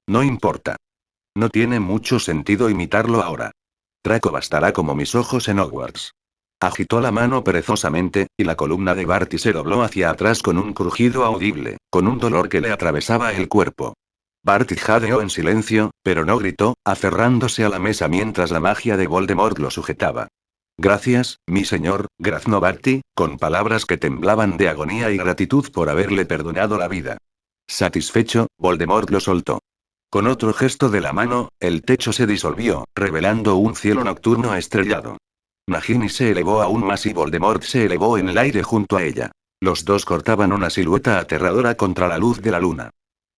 No importa. No tiene mucho sentido imitarlo ahora. Draco bastará como mis ojos en Hogwarts. Agitó la mano perezosamente, y la columna de Barty se dobló hacia atrás con un crujido audible, con un dolor que le atravesaba el cuerpo. Barty jadeó en silencio, pero no gritó, aferrándose a la mesa mientras la magia de Voldemort lo sujetaba. Gracias, mi señor, graznó Barty, con palabras que temblaban de agonía y gratitud por haberle perdonado la vida. Satisfecho, Voldemort lo soltó. Con otro gesto de la mano, el techo se disolvió, revelando un cielo nocturno estrellado. Nagini se elevó aún más y Voldemort se elevó en el aire junto a ella. Los dos cortaban una silueta aterradora contra la luz de la luna.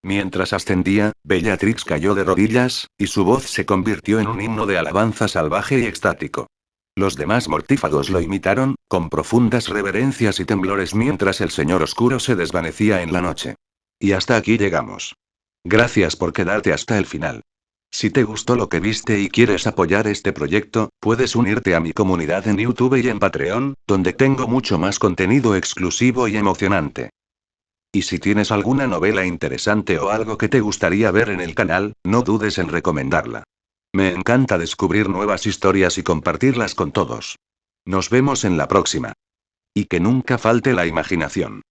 Mientras ascendía, Bellatrix cayó de rodillas, y su voz se convirtió en un himno de alabanza salvaje y extático. Los demás mortífagos lo imitaron, con profundas reverencias y temblores mientras el Señor Oscuro se desvanecía en la noche. Y hasta aquí llegamos. Gracias por quedarte hasta el final. Si te gustó lo que viste y quieres apoyar este proyecto, puedes unirte a mi comunidad en YouTube y en Patreon, donde tengo mucho más contenido exclusivo y emocionante. Y si tienes alguna novela interesante o algo que te gustaría ver en el canal, no dudes en recomendarla. Me encanta descubrir nuevas historias y compartirlas con todos. Nos vemos en la próxima. Y que nunca falte la imaginación.